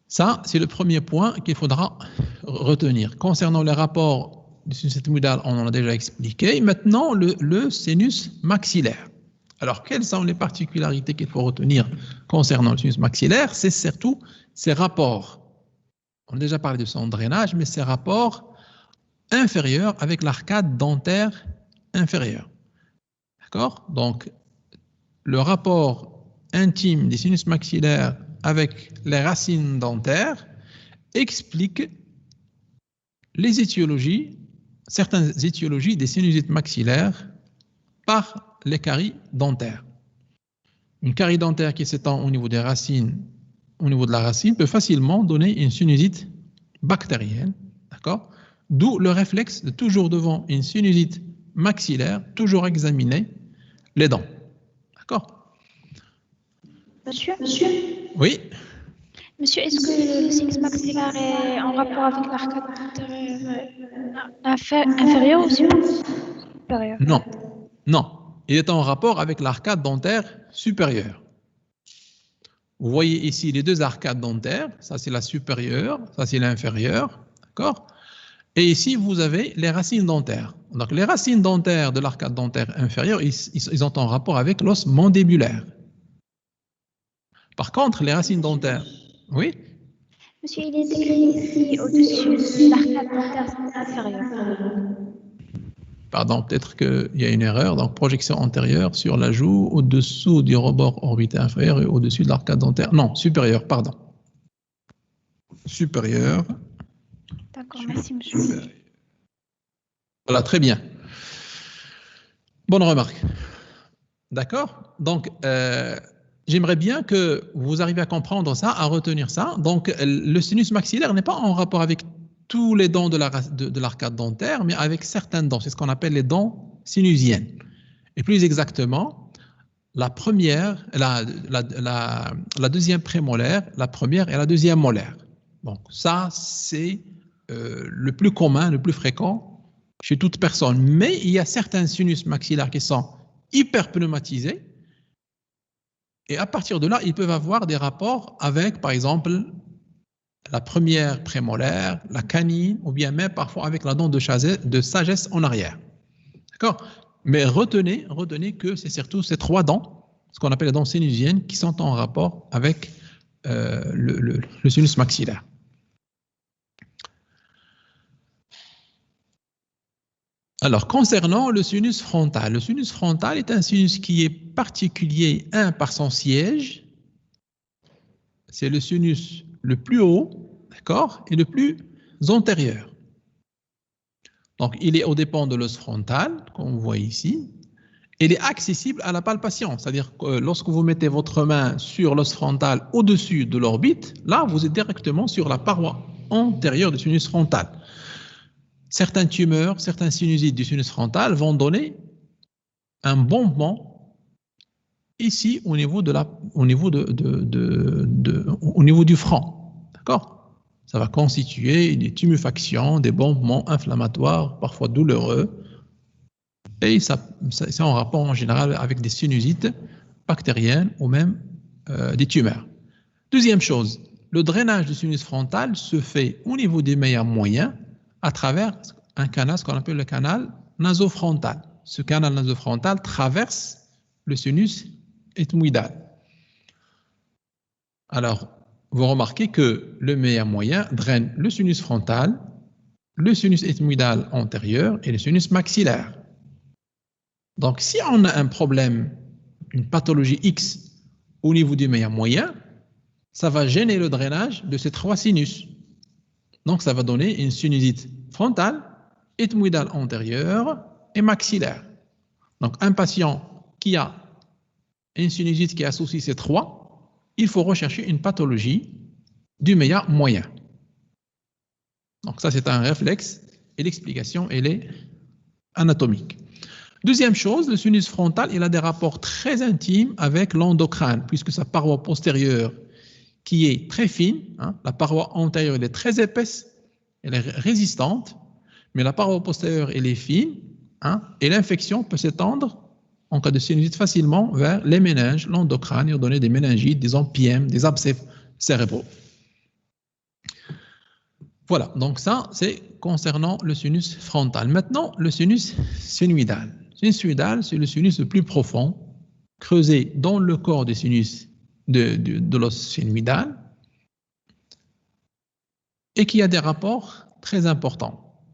Ça, c'est le premier point qu'il faudra retenir. Concernant les rapports du sinus ethmoïdal, on en a déjà expliqué. Maintenant, le sinus maxillaire. Alors, quelles sont les particularités qu'il faut retenir concernant le sinus maxillaire? C'est surtout ces rapports. On a déjà parlé de son drainage, mais ces rapports inférieurs avec l'arcade dentaire inférieure. D'accord? Donc, le rapport intime des sinus maxillaires avec les racines dentaires explique les étiologies, certaines étiologies des sinusites maxillaires par les caries dentaires. Une carie dentaire qui s'étend au niveau des racines, au niveau de la racine, peut facilement donner une sinusite bactérienne, d'accord? D'où le réflexe de toujours devant une sinusite maxillaire, toujours examiner les dents, d'accord? Monsieur? Oui. Monsieur, est-ce que le sinus maxillaire est en rapport avec l'arcade inférieure ou supérieure? Non, non. Il est en rapport avec l'arcade dentaire supérieure. Vous voyez ici les deux arcades dentaires, ça c'est la supérieure, ça c'est l'inférieure, d'accord? Et ici vous avez les racines dentaires. Donc les racines dentaires de l'arcade dentaire inférieure, ils ont un rapport avec l'os mandibulaire. Par contre, les racines dentaires, oui? Monsieur, il est écrit ici au-dessus de l'arcade dentaire inférieure. Pardon, peut-être qu'il y a une erreur. Donc, projection antérieure sur la joue, au-dessous du rebord orbitaire inférieur et au-dessus de l'arcade dentaire. Non, supérieur, pardon. Supérieur. D'accord, merci, monsieur. Supérieur. Voilà, très bien. Bonne remarque. D'accord? Donc, j'aimerais bien que vous arriviez à comprendre ça, à retenir ça. Donc, le sinus maxillaire n'est pas en rapport avec tous les dents de l'arcade dentaire, mais avec certaines dents. C'est ce qu'on appelle les dents sinusiennes. Et plus exactement, la première, la deuxième prémolaire, la première et la deuxième molaire. Donc ça, c'est le plus commun, le plus fréquent chez toute personne. Mais il y a certains sinus maxillaires qui sont hyperpneumatisés. Et à partir de là, ils peuvent avoir des rapports avec, par exemple, la première prémolaire, la canine, ou bien même parfois avec la dent de sagesse en arrière. D'accord? Mais retenez que c'est surtout ces trois dents, ce qu'on appelle les dents sinusiennes, qui sont en rapport avec le sinus maxillaire. Alors, concernant le sinus frontal est un sinus qui est particulier, par son siège. C'est le sinus le plus haut, d'accord, et le plus antérieur. Donc, il est aux dépens de l'os frontal, comme vous voyez ici. Il est accessible à la palpation, c'est-à-dire que lorsque vous mettez votre main sur l'os frontal au-dessus de l'orbite, là, vous êtes directement sur la paroi antérieure du sinus frontal. Certaines tumeurs, certains sinusites du sinus frontal vont donner un bombement ici au niveau du front, d'accord? Ça va constituer des tumefactions, des bombements inflammatoires, parfois douloureux, et c'est en rapport en général avec des sinusites bactériennes ou même des tumeurs. Deuxième chose, le drainage du sinus frontal se fait au niveau des meilleurs moyens à travers un canal, ce qu'on appelle le canal nasofrontal. Ce canal nasofrontal traverse le sinus ethmoïdal. Alors, vous remarquez que le meilleur moyen draine le sinus frontal, le sinus ethmoïdal antérieur et le sinus maxillaire. Donc, si on a un problème, une pathologie X au niveau du meilleur moyen, ça va gêner le drainage de ces trois sinus. Donc, ça va donner une sinusite frontale, ethmoïdale antérieure et maxillaire. Donc, un patient qui a une sinusite qui associe ces trois, il faut rechercher une pathologie du meilleur moyen. Donc, ça, c'est un réflexe et l'explication, elle est anatomique. Deuxième chose, le sinus frontal, il a des rapports très intimes avec l'endocrine, puisque sa paroi postérieure, qui est très fine, hein, la paroi antérieure, elle est très épaisse, elle est résistante, mais la paroi postérieure, elle est fine, hein, et l'infection peut s'étendre en cas de sinusite facilement vers les méninges, l'endocrine, et donner des méningites, des empyèmes, des abcès cérébraux. Voilà, donc ça, c'est concernant le sinus frontal. Maintenant, le sinus sphénoïdal. Le sinus sphénoïdal, c'est le sinus le plus profond, creusé dans le corps des sinus de l'os sphénoïdal, et qui a des rapports très importants.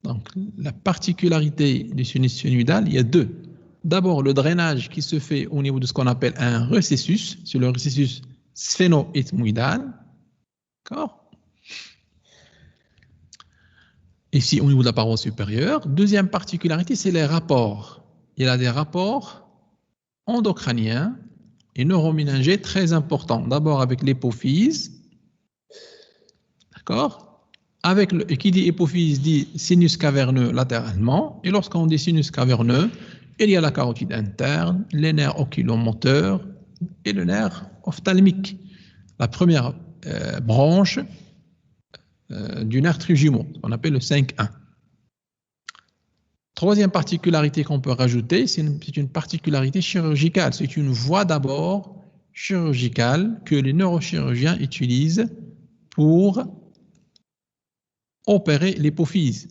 Donc, la particularité du sinus sphénoïdal, il y a deux. D'abord, le drainage qui se fait au niveau de ce qu'on appelle un récessus, c'est le récessus sphéno-ethmoïdal. D'accord ? Ici, au niveau de la paroi supérieure. Deuxième particularité, c'est les rapports. Il a des rapports endocriniens et neuroméningés très importants. D'abord avec l'hypophyse. D'accord ? Et qui dit hypophyse dit sinus caverneux latéralement. Et lorsqu'on dit sinus caverneux, il y a la carotide interne, les nerfs oculomoteurs et le nerf ophtalmique. La première branche du nerf trijumeau, qu'on appelle le 5-1. Troisième particularité qu'on peut rajouter, c'est une particularité chirurgicale. C'est une voie d'abord chirurgicale que les neurochirurgiens utilisent pour opérer l'hypophyse.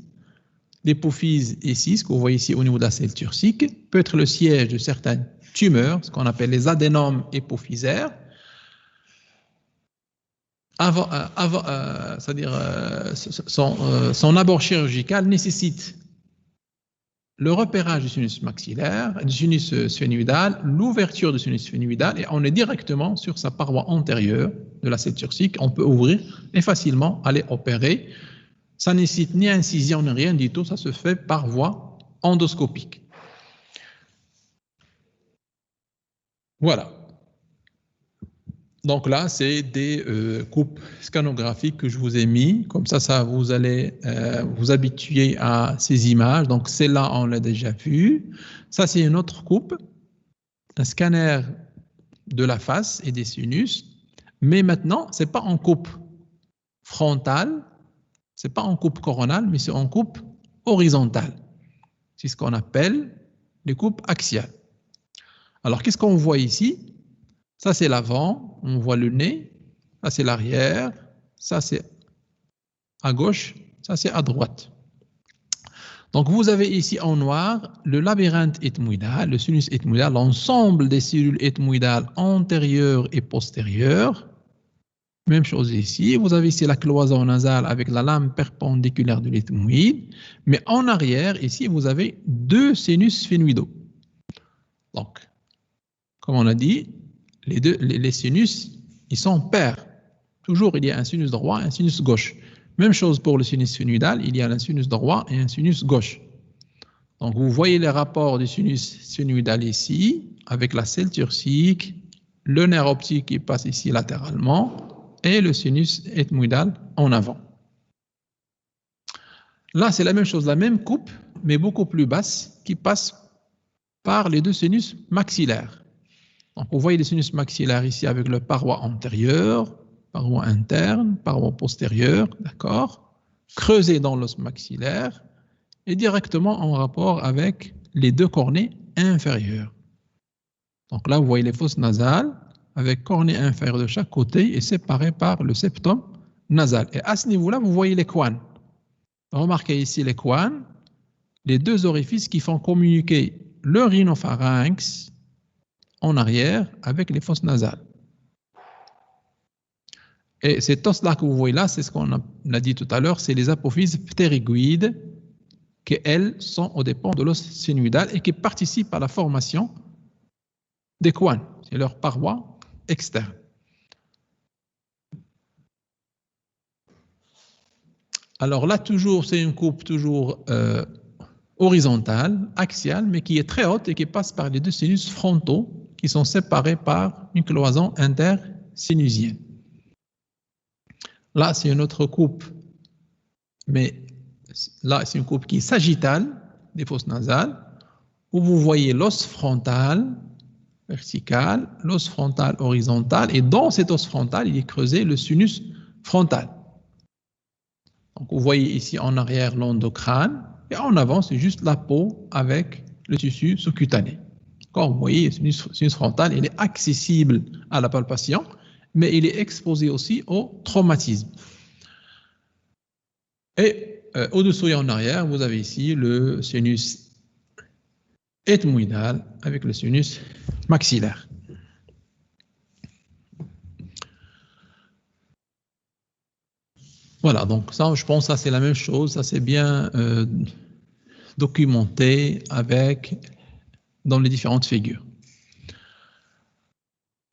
L'hypophyse ici, ce que vous voyez ici au niveau de la selle turcique, peut être le siège de certaines tumeurs, ce qu'on appelle les adénomes hypophysaires. C'est-à-dire son abord chirurgical nécessite le repérage du sinus maxillaire, du sinus sphénoïdal, l'ouverture du sinus sphénoïdal, et on est directement sur sa paroi antérieure de la selle turcique. On peut ouvrir et facilement aller opérer. Ça ne nécessite ni incision ni rien du tout, ça se fait par voie endoscopique. Voilà. Donc là, c'est des coupes scanographiques que je vous ai mis. Comme ça vous allez vous habituer à ces images. Donc celle-là, on l'a déjà vue. Ça, c'est une autre coupe, un scanner de la face et des sinus. Mais maintenant, ce n'est pas en coupe frontale, ce n'est pas en coupe coronale, mais c'est en coupe horizontale. C'est ce qu'on appelle les coupes axiales. Alors, qu'est-ce qu'on voit ici? Ça, c'est l'avant, on voit le nez. Ça, c'est l'arrière. Ça, c'est à gauche. Ça, c'est à droite. Donc, vous avez ici en noir le labyrinthe ethmoïdal, le sinus ethmoïdal, l'ensemble des cellules ethmoïdales antérieures et postérieures. Même chose ici. Vous avez ici la cloison nasale avec la lame perpendiculaire de l'ethmoïde. Mais en arrière, ici, vous avez deux sinus sphénoïdaux. Donc, comme on a dit, les sinus, ils sont pairs. Toujours, il y a un sinus droit et un sinus gauche. Même chose pour le sinus sphénoïdal, il y a un sinus droit et un sinus gauche. Donc, vous voyez les rapports du sinus sphénoïdal ici, avec la selle turcique, le nerf optique qui passe ici latéralement, et le sinus ethmoïdal en avant. Là, c'est la même chose, la même coupe, mais beaucoup plus basse, qui passe par les deux sinus maxillaires. Donc, vous voyez les sinus maxillaires ici avec le paroi antérieure, paroi interne, paroi postérieure, d'accord, creusé dans l'os maxillaire et directement en rapport avec les deux cornées inférieures. Donc là, vous voyez les fosses nasales avec cornée inférieure de chaque côté et séparées par le septum nasal. Et à ce niveau-là, vous voyez les coines. Remarquez ici les couanes, les deux orifices qui font communiquer le rhinopharynx en arrière avec les fosses nasales. Et cet os-là que vous voyez là, c'est ce qu'on a dit tout à l'heure, c'est les apophyses ptérygoïdes qui, elles, sont aux dépens de l'os synoïdal et qui participent à la formation des couanes. C'est leur paroi externe. Alors là, toujours, c'est une coupe toujours horizontale, axiale, mais qui est très haute et qui passe par les deux sinus frontaux qui sont séparés par une cloison intersinusienne. Là, c'est une autre coupe, mais là, c'est une coupe qui est sagittale des fosses nasales, où vous voyez l'os frontal vertical, l'os frontal horizontal, et dans cet os frontal, il est creusé le sinus frontal. Donc, vous voyez ici en arrière l'endocrâne, et en avant, c'est juste la peau avec le tissu sous-cutané. Vous voyez, le sinus frontal, il est accessible à la palpation, mais il est exposé aussi au traumatisme. Et au-dessous et en arrière, vous avez ici le sinus ethmoïdal avec le sinus maxillaire. Voilà, donc ça, je pense que ça c'est la même chose, ça c'est bien documenté dans les différentes figures.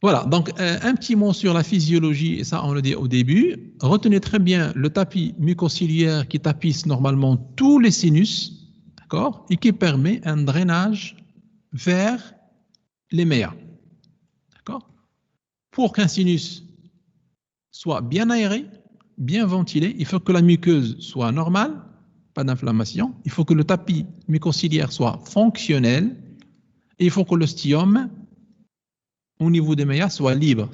Voilà, donc un petit mot sur la physiologie, et ça on le dit au début. Retenez très bien le tapis mucociliaire qui tapisse normalement tous les sinus, d'accord, et qui permet un drainage vers les méas. D'accord. Pour qu'un sinus soit bien aéré, bien ventilé, il faut que la muqueuse soit normale, pas d'inflammation. Il faut que le tapis mucociliaire soit fonctionnel et il faut que l'ostium au niveau des méas soit libre.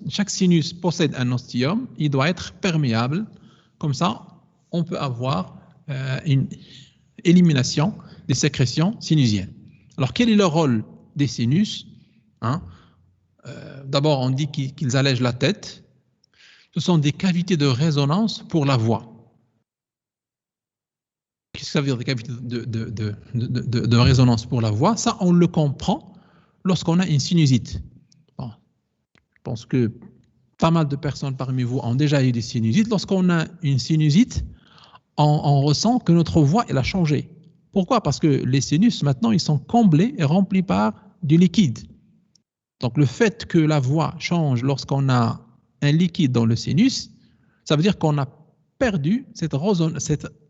Chaque sinus possède un ostium, il doit être perméable. Comme ça, on peut avoir une élimination des sécrétions sinusiennes. Alors, quel est le rôle des sinus? D'abord, on dit qu'ils allègent la tête. Ce sont des cavités de résonance pour la voix. Qu'est-ce que ça veut dire, des cavités de résonance pour la voix? Ça, on le comprend lorsqu'on a une sinusite. Bon, je pense que pas mal de personnes parmi vous ont déjà eu des sinusites. Lorsqu'on a une sinusite, on ressent que notre voix elle a changé. Pourquoi? Parce que les sinus, maintenant, ils sont comblés et remplis par du liquide. Donc, le fait que la voix change lorsqu'on a un liquide dans le sinus, ça veut dire qu'on a perdu cette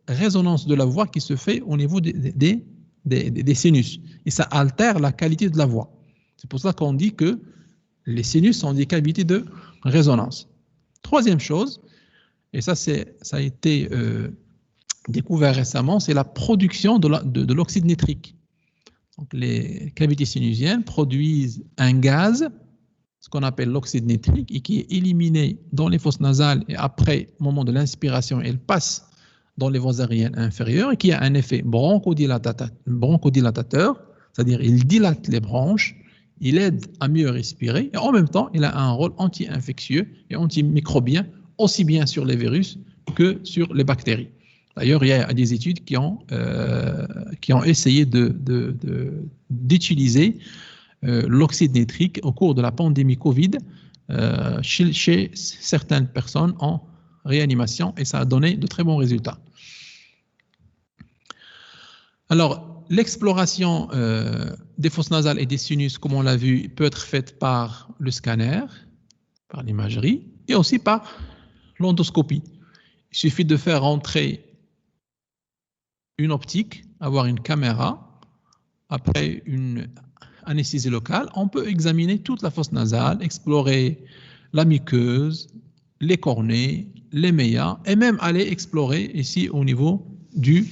résonance de la voix qui se fait au niveau des sinus. Et ça altère la qualité de la voix. C'est pour ça qu'on dit que les sinus sont des cavités de résonance. Troisième chose, et ça a été découvert récemment, c'est la production de l'oxyde nitrique. Donc, les cavités sinusiennes produisent un gaz, ce qu'on appelle l'oxyde nitrique, et qui est éliminé dans les fosses nasales et après, au moment de l'inspiration, elle passe dans les voies aériennes inférieures et qui a un effet bronchodilatateur, c'est-à-dire il dilate les bronches, il aide à mieux respirer et en même temps, il a un rôle anti-infectieux et antimicrobien, aussi bien sur les virus que sur les bactéries. D'ailleurs, il y a des études qui ont essayé d'utiliser l'oxyde nitrique au cours de la pandémie Covid chez certaines personnes en réanimation et ça a donné de très bons résultats. Alors, l'exploration des fosses nasales et des sinus, comme on l'a vu, peut être faite par le scanner, par l'imagerie et aussi par l'endoscopie. Il suffit de faire rentrer une optique, avoir une caméra, après une anesthésie locale, on peut examiner toute la fosse nasale, explorer la muqueuse, les cornets, les méas, et même aller explorer ici au niveau du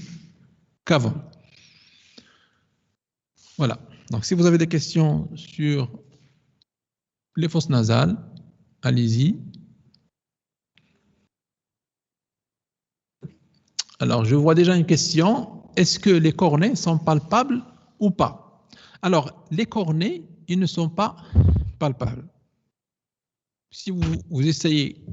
cavum. Voilà. Donc, si vous avez des questions sur les fosses nasales, allez-y. Alors, je vois déjà une question. Est-ce que les cornets sont palpables ou pas? Alors, les cornets, ils ne sont pas palpables. Si vous essayez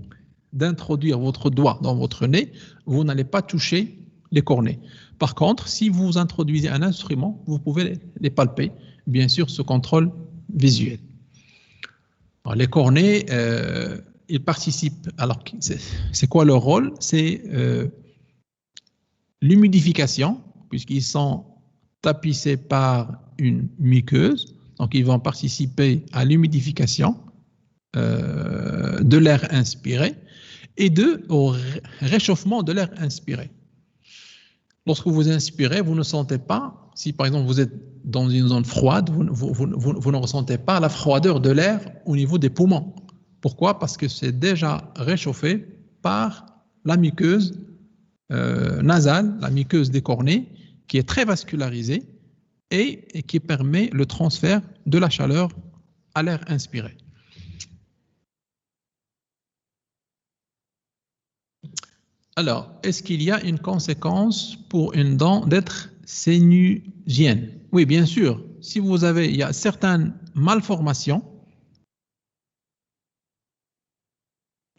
d'introduire votre doigt dans votre nez, vous n'allez pas toucher les cornées. Par contre, si vous introduisez un instrument, vous pouvez les palper, bien sûr, sous contrôle visuel. Alors, les cornées, ils participent. Alors, c'est quoi leur rôle? C'est l'humidification, puisqu'ils sont tapissés par une muqueuse, donc ils vont participer à l'humidification de l'air inspiré et au réchauffement de l'air inspiré. Lorsque vous inspirez, vous ne sentez pas, si par exemple vous êtes dans une zone froide, vous ne ressentez pas la froideur de l'air au niveau des poumons. Pourquoi? Parce que c'est déjà réchauffé par la muqueuse nasale, la muqueuse des cornées, qui est très vascularisée et qui permet le transfert de la chaleur à l'air inspiré. Alors, est-ce qu'il y a une conséquence pour une dent d'être sénusienne? Oui, bien sûr. Si vous avez, il y a certaines malformations.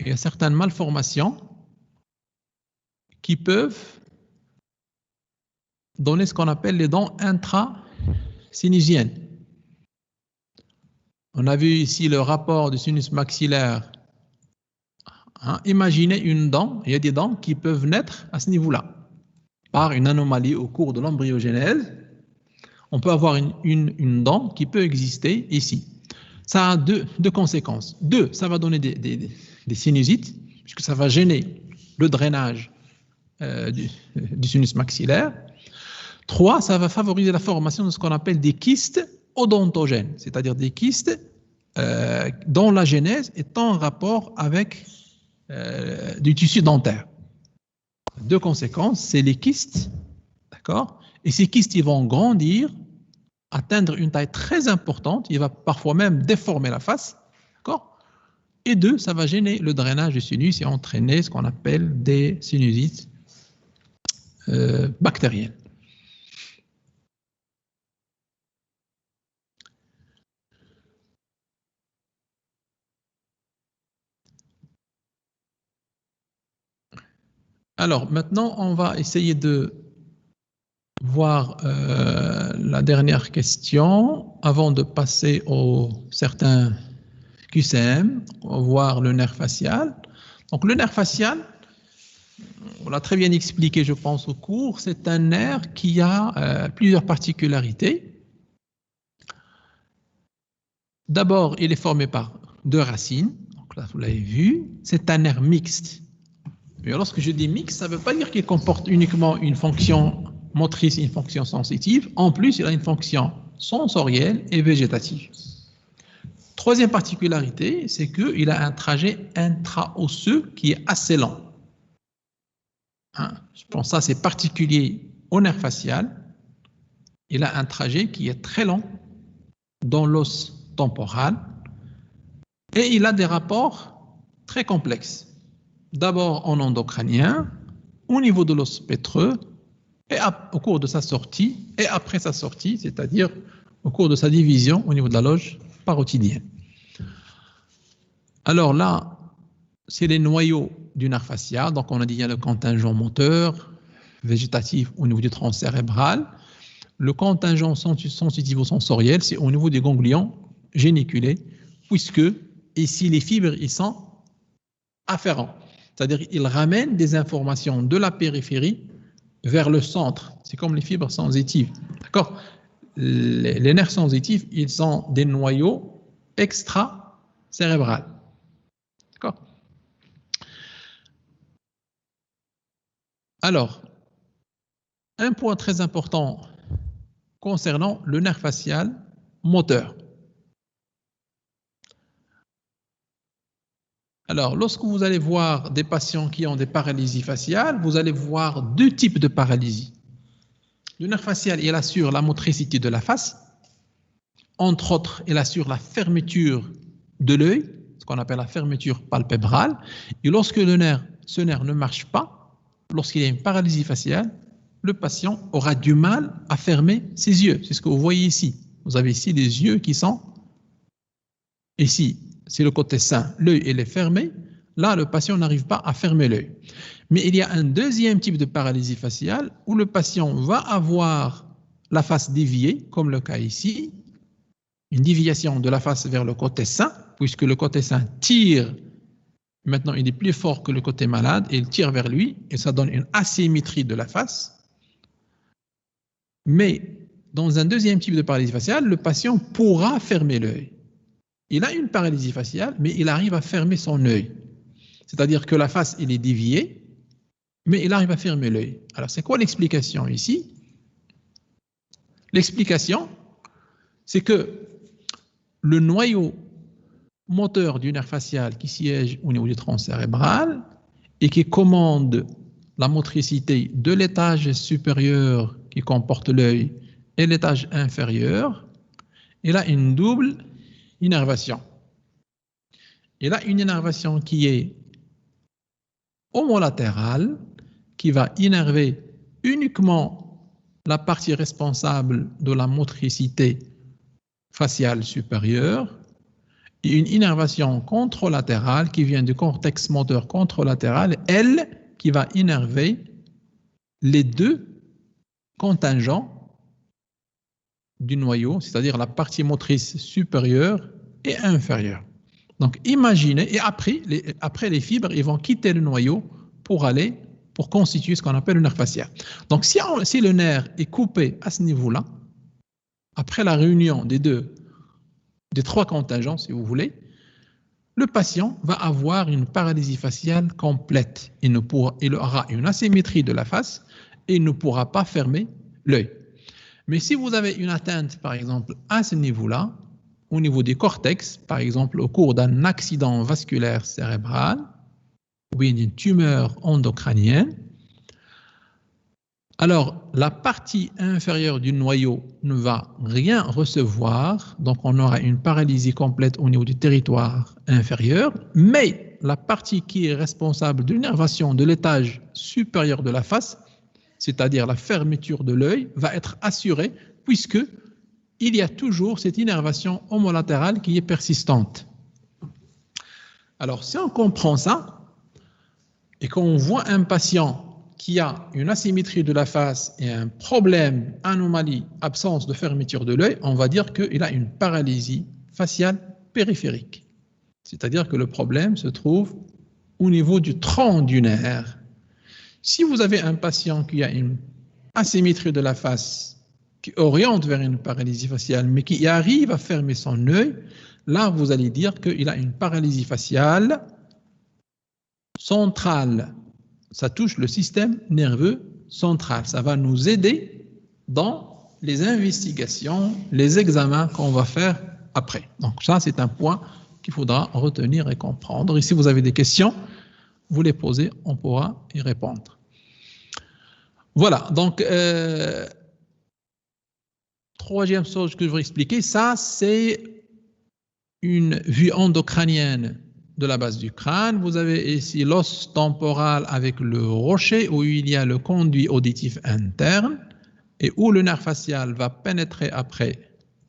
Il y a certaines malformations qui peuvent donner ce qu'on appelle les dents intrasénusiennes. On a vu ici le rapport du sinus maxillaire. Imaginez une dent, il y a des dents qui peuvent naître à ce niveau-là. Par une anomalie au cours de l'embryogénèse, on peut avoir une dent qui peut exister ici. Ça a deux conséquences. Deux, ça va donner des sinusites, puisque ça va gêner le drainage du sinus maxillaire. Trois, ça va favoriser la formation de ce qu'on appelle des kystes odontogènes, c'est-à-dire des kystes dont la genèse est en rapport avec du tissu dentaire. Deux conséquences, c'est les kystes, d'accord? Et ces kystes, ils vont grandir, atteindre une taille très importante, il va parfois même déformer la face, d'accord? Et deux, ça va gêner le drainage du sinus et entraîner ce qu'on appelle des sinusites bactériennes. Alors, maintenant, on va essayer de voir la dernière question avant de passer aux certains QCM, on va voir le nerf facial. Donc, le nerf facial, on l'a très bien expliqué, je pense, au cours, c'est un nerf qui a plusieurs particularités. D'abord, il est formé par deux racines. Donc là, vous l'avez vu, c'est un nerf mixte. Mais lorsque je dis mixte, ça ne veut pas dire qu'il comporte uniquement une fonction motrice et une fonction sensitive. En plus, il a une fonction sensorielle et végétative. Troisième particularité, c'est qu'il a un trajet intra-osseux qui est assez lent. Je pense que ça, c'est particulier au nerf facial. Il a un trajet qui est très lent dans l'os temporal et il a des rapports très complexes. D'abord en endocrinien, au niveau de l'os pétreux, et au cours de sa sortie, et après sa sortie, c'est-à-dire au cours de sa division au niveau de la loge parotidienne. Alors là, c'est les noyaux du nerf facial. Donc on a dit qu'il y a le contingent moteur, végétatif au niveau du tronc cérébral. Le contingent sensitivo-sensoriel, c'est au niveau des ganglions géniculés, puisque ici les fibres, ils sont afférents. C'est-à-dire qu'ils ramènent des informations de la périphérie vers le centre. C'est comme les fibres sensitives. D'accord? Les nerfs sensitifs, ils sont des noyaux extra-cérébraux. D'accord? Alors, un point très important concernant le nerf facial moteur. Alors, lorsque vous allez voir des patients qui ont des paralysies faciales, vous allez voir deux types de paralysie. Le nerf facial, il assure la motricité de la face. Entre autres, il assure la fermeture de l'œil, ce qu'on appelle la fermeture palpébrale. Et lorsque ce nerf ne marche pas, lorsqu'il y a une paralysie faciale, le patient aura du mal à fermer ses yeux. C'est ce que vous voyez ici. Vous avez ici des yeux qui sont ici. C'est le côté sain. L'œil est fermé. Là, le patient n'arrive pas à fermer l'œil. Mais il y a un deuxième type de paralysie faciale où le patient va avoir la face déviée, comme le cas ici, une déviation de la face vers le côté sain, puisque le côté sain tire, maintenant il est plus fort que le côté malade, et il tire vers lui, et ça donne une asymétrie de la face. Mais dans un deuxième type de paralysie faciale, le patient pourra fermer l'œil. Il a une paralysie faciale, mais il arrive à fermer son œil. C'est-à-dire que la face, il est déviée, mais il arrive à fermer l'œil. Alors, c'est quoi l'explication ici? L'explication, c'est que le noyau moteur du nerf facial qui siège au niveau du tronc cérébral et qui commande la motricité de l'étage supérieur qui comporte l'œil et l'étage inférieur, il a une double innervation. Il a une innervation qui est homolatérale, qui va innerver uniquement la partie responsable de la motricité faciale supérieure, et une innervation contralatérale qui vient du cortex moteur contralatéral, elle, qui va innerver les deux contingents du noyau, c'est-à-dire la partie motrice supérieure et inférieure. Donc imaginez, et après les fibres, ils vont quitter le noyau pour constituer ce qu'on appelle le nerf facial. Donc si le nerf est coupé à ce niveau-là, après la réunion des trois contingents, si vous voulez, le patient va avoir une paralysie faciale complète. Il aura une asymétrie de la face et il ne pourra pas fermer l'œil. Mais si vous avez une atteinte, par exemple, à ce niveau-là, au niveau du cortex, par exemple au cours d'un accident vasculaire cérébral ou bien d'une tumeur endocrânienne, alors la partie inférieure du noyau ne va rien recevoir, donc on aura une paralysie complète au niveau du territoire inférieur, mais la partie qui est responsable de l'innervation de l'étage supérieur de la face, c'est-à-dire la fermeture de l'œil, va être assurée puisque il y a toujours cette innervation homolatérale qui est persistante. Alors, si on comprend ça, et qu'on voit un patient qui a une asymétrie de la face et un problème, anomalie, absence de fermeture de l'œil, on va dire qu'il a une paralysie faciale périphérique. C'est-à-dire que le problème se trouve au niveau du tronc du nerf. Si vous avez un patient qui a une asymétrie de la face, qui oriente vers une paralysie faciale, mais qui arrive à fermer son œil, là, vous allez dire qu'il a une paralysie faciale centrale. Ça touche le système nerveux central. Ça va nous aider dans les investigations, les examens qu'on va faire après. Donc ça, c'est un point qu'il faudra retenir et comprendre. Et si vous avez des questions, vous les posez, on pourra y répondre. Voilà, donc troisième chose que je vais expliquer, ça c'est une vue endocrânienne de la base du crâne. Vous avez ici l'os temporal avec le rocher où il y a le conduit auditif interne et où le nerf facial va pénétrer après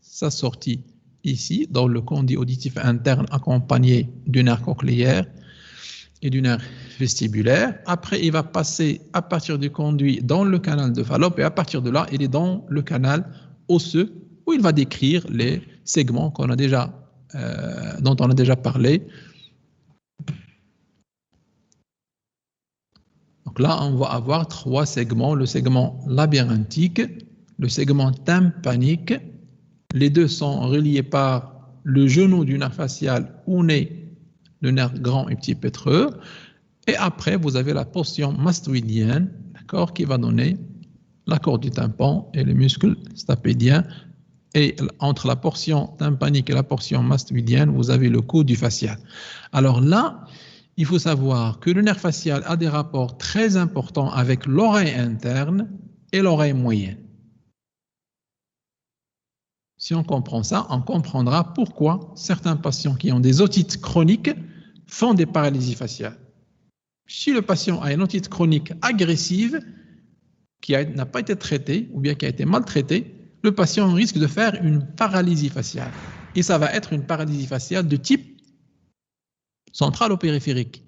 sa sortie ici dans le conduit auditif interne accompagné du nerf cochléaire et du nerf vestibulaire. Après, il va passer à partir du conduit dans le canal de Fallope et à partir de là, il est dans le canal osseux où il va décrire les segments qu'on a déjà, dont on a déjà parlé. Donc là, on va avoir trois segments, le segment labyrinthique, le segment tympanique. Les deux sont reliés par le genou du nerf facial où naît le nerf grand et petit pétreux. Et après, vous avez la portion mastoïdienne, d'accord, qui va donner la corde du tympan et le muscle stapédien. Et entre la portion tympanique et la portion mastoïdienne, vous avez le coude du facial. Alors là, il faut savoir que le nerf facial a des rapports très importants avec l'oreille interne et l'oreille moyenne. Si on comprend ça, on comprendra pourquoi certains patients qui ont des otites chroniques font des paralysies faciales. Si le patient a une otite chronique agressive qui n'a pas été traitée ou bien qui a été maltraitée, le patient risque de faire une paralysie faciale. Et ça va être une paralysie faciale de type central ou périphérique.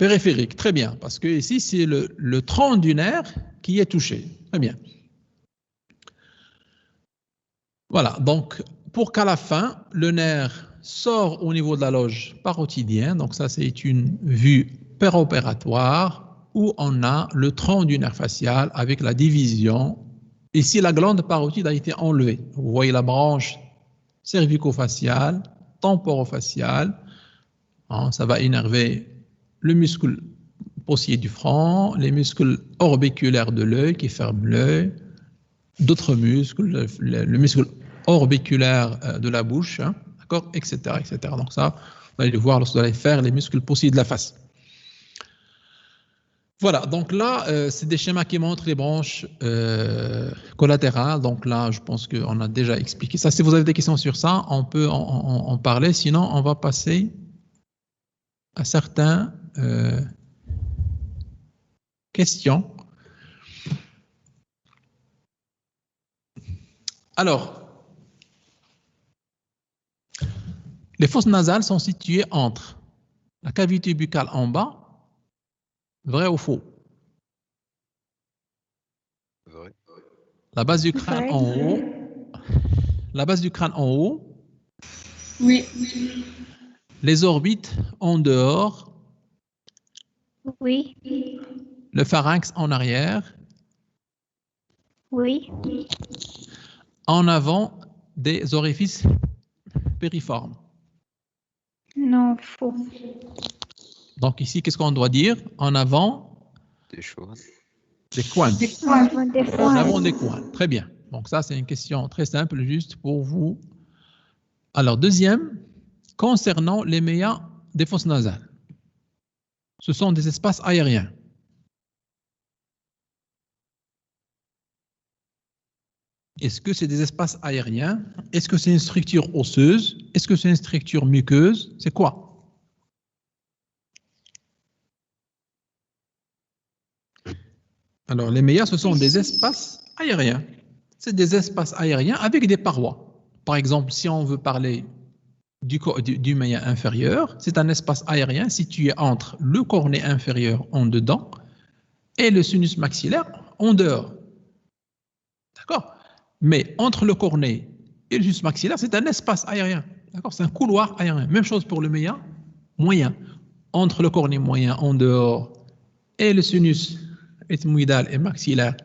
Périphérique, très bien, parce que ici, c'est le tronc du nerf qui est touché. Très bien. Voilà, donc pour qu'à la fin, le nerf sort au niveau de la loge parotidienne, donc ça c'est une vue péropératoire où on a le tronc du nerf facial avec la division. Ici, la glande parotide a été enlevée. Vous voyez la branche cervico-faciale, temporo-faciale. Hein, ça va énerver le muscle paussier du front, les muscles orbiculaires de l'œil qui ferment l'œil, d'autres muscles, le muscle orbiculaire de la bouche, hein, d'accord, etc., etc. Donc ça, vous allez le voir lorsque vous allez faire les muscles paussiers de la face. Voilà, donc là, c'est des schémas qui montrent les branches collatérales. Donc là, je pense qu'on a déjà expliqué ça. Si vous avez des questions sur ça, on peut en parler. Sinon, on va passer à certaines questions. Alors, les fosses nasales sont situées entre la cavité buccale en bas, vrai ou faux? Vrai. La base du crâne en haut. La base du crâne en haut. Oui. Les orbites en dehors. Oui. Le pharynx en arrière. Oui. En avant des orifices périformes. Non, faux. Donc ici, qu'est-ce qu'on doit dire? En avant Des choses. des coins. En avant des En fois. avant des coins. Très bien. Donc ça, c'est une question très simple, juste pour vous. Alors, deuxième, concernant les méas des fosses nasales. Ce sont des espaces aériens. Est-ce que c'est des espaces aériens? Est-ce que c'est une structure osseuse? Est-ce que c'est une structure muqueuse? C'est quoi? Alors, les méas, ce sont des espaces aériens. C'est des espaces aériens avec des parois. Par exemple, si on veut parler du méa inférieur, c'est un espace aérien situé entre le cornet inférieur en dedans et le sinus maxillaire en dehors. D'accord? Mais entre le cornet et le sinus maxillaire, c'est un espace aérien. D'accord? C'est un couloir aérien. Même chose pour le méa moyen. Entre le cornet moyen en dehors et le sinus ethmoïdal et maxillaire,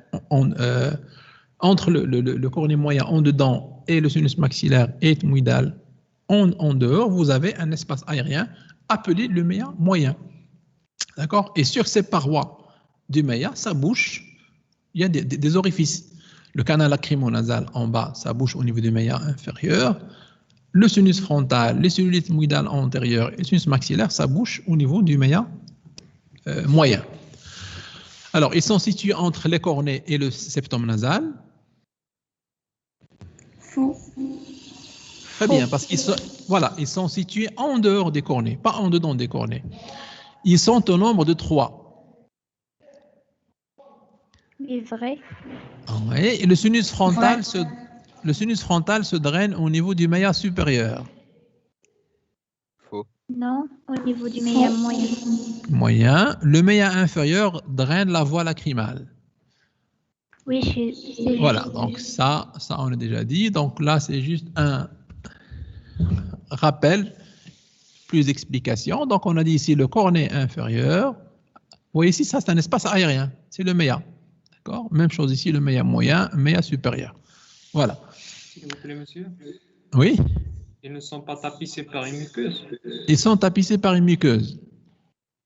entre le cornet moyen en dedans et le sinus maxillaire et ethmoïdal en dehors, vous avez un espace aérien appelé le méa moyen. D'accord? Et sur ces parois du méa, sa bouche, il y a des orifices. Le canal lacrymonasal en bas, ça bouche au niveau du méa inférieur. Le sinus frontal, les cellules ethmoïdales antérieures et le sinus maxillaire, ça bouche au niveau du méa moyen. Alors, ils sont situés entre les cornets et le septum nasal. Faux. Très bien, parce qu'ils sont, voilà, ils sont situés en dehors des cornets, pas en dedans des cornets. Ils sont au nombre de 3. Oui, vrai. Oui, et le sinus frontal se draine au niveau du méa supérieur. Faux. Non, au niveau du méa moyen. Moyen. Le méa inférieur draine la voie lacrymale. Oui, c'est Voilà, juste. donc ça on l'a déjà dit. Donc là, c'est juste un rappel, plus d'explications. Donc on a dit ici le cornet inférieur. Vous voyez ici, ça c'est un espace aérien, c'est le méa. D'accord? Même chose ici, le méa moyen, méa supérieur. Voilà. S'il vous plaît, monsieur. Oui, Ils ne sont pas tapissés par une muqueuse. ils sont tapissés par une muqueuse.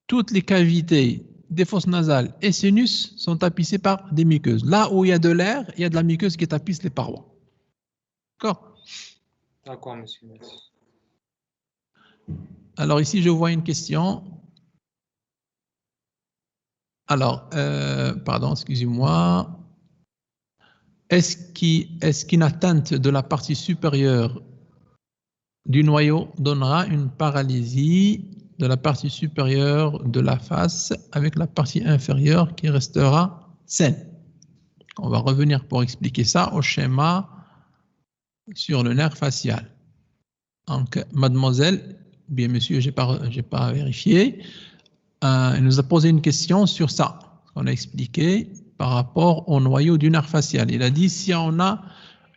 Toutes les cavités des fosses nasales et sinus sont tapissées par des muqueuses. Là où il y a de l'air, il y a de la muqueuse qui tapisse les parois. D'accord? D'accord, monsieur. Merci. Alors ici, je vois une question. Alors, pardon, excusez-moi. Est-ce qu'une atteinte de la partie supérieure du noyau donnera une paralysie de la partie supérieure de la face avec la partie inférieure qui restera saine? On va revenir pour expliquer ça au schéma sur le nerf facial. Donc, mademoiselle, bien monsieur, j'ai pas vérifié. il nous a posé une question sur ça, ce qu'on a expliqué par rapport au noyau du nerf facial. Il a dit si on a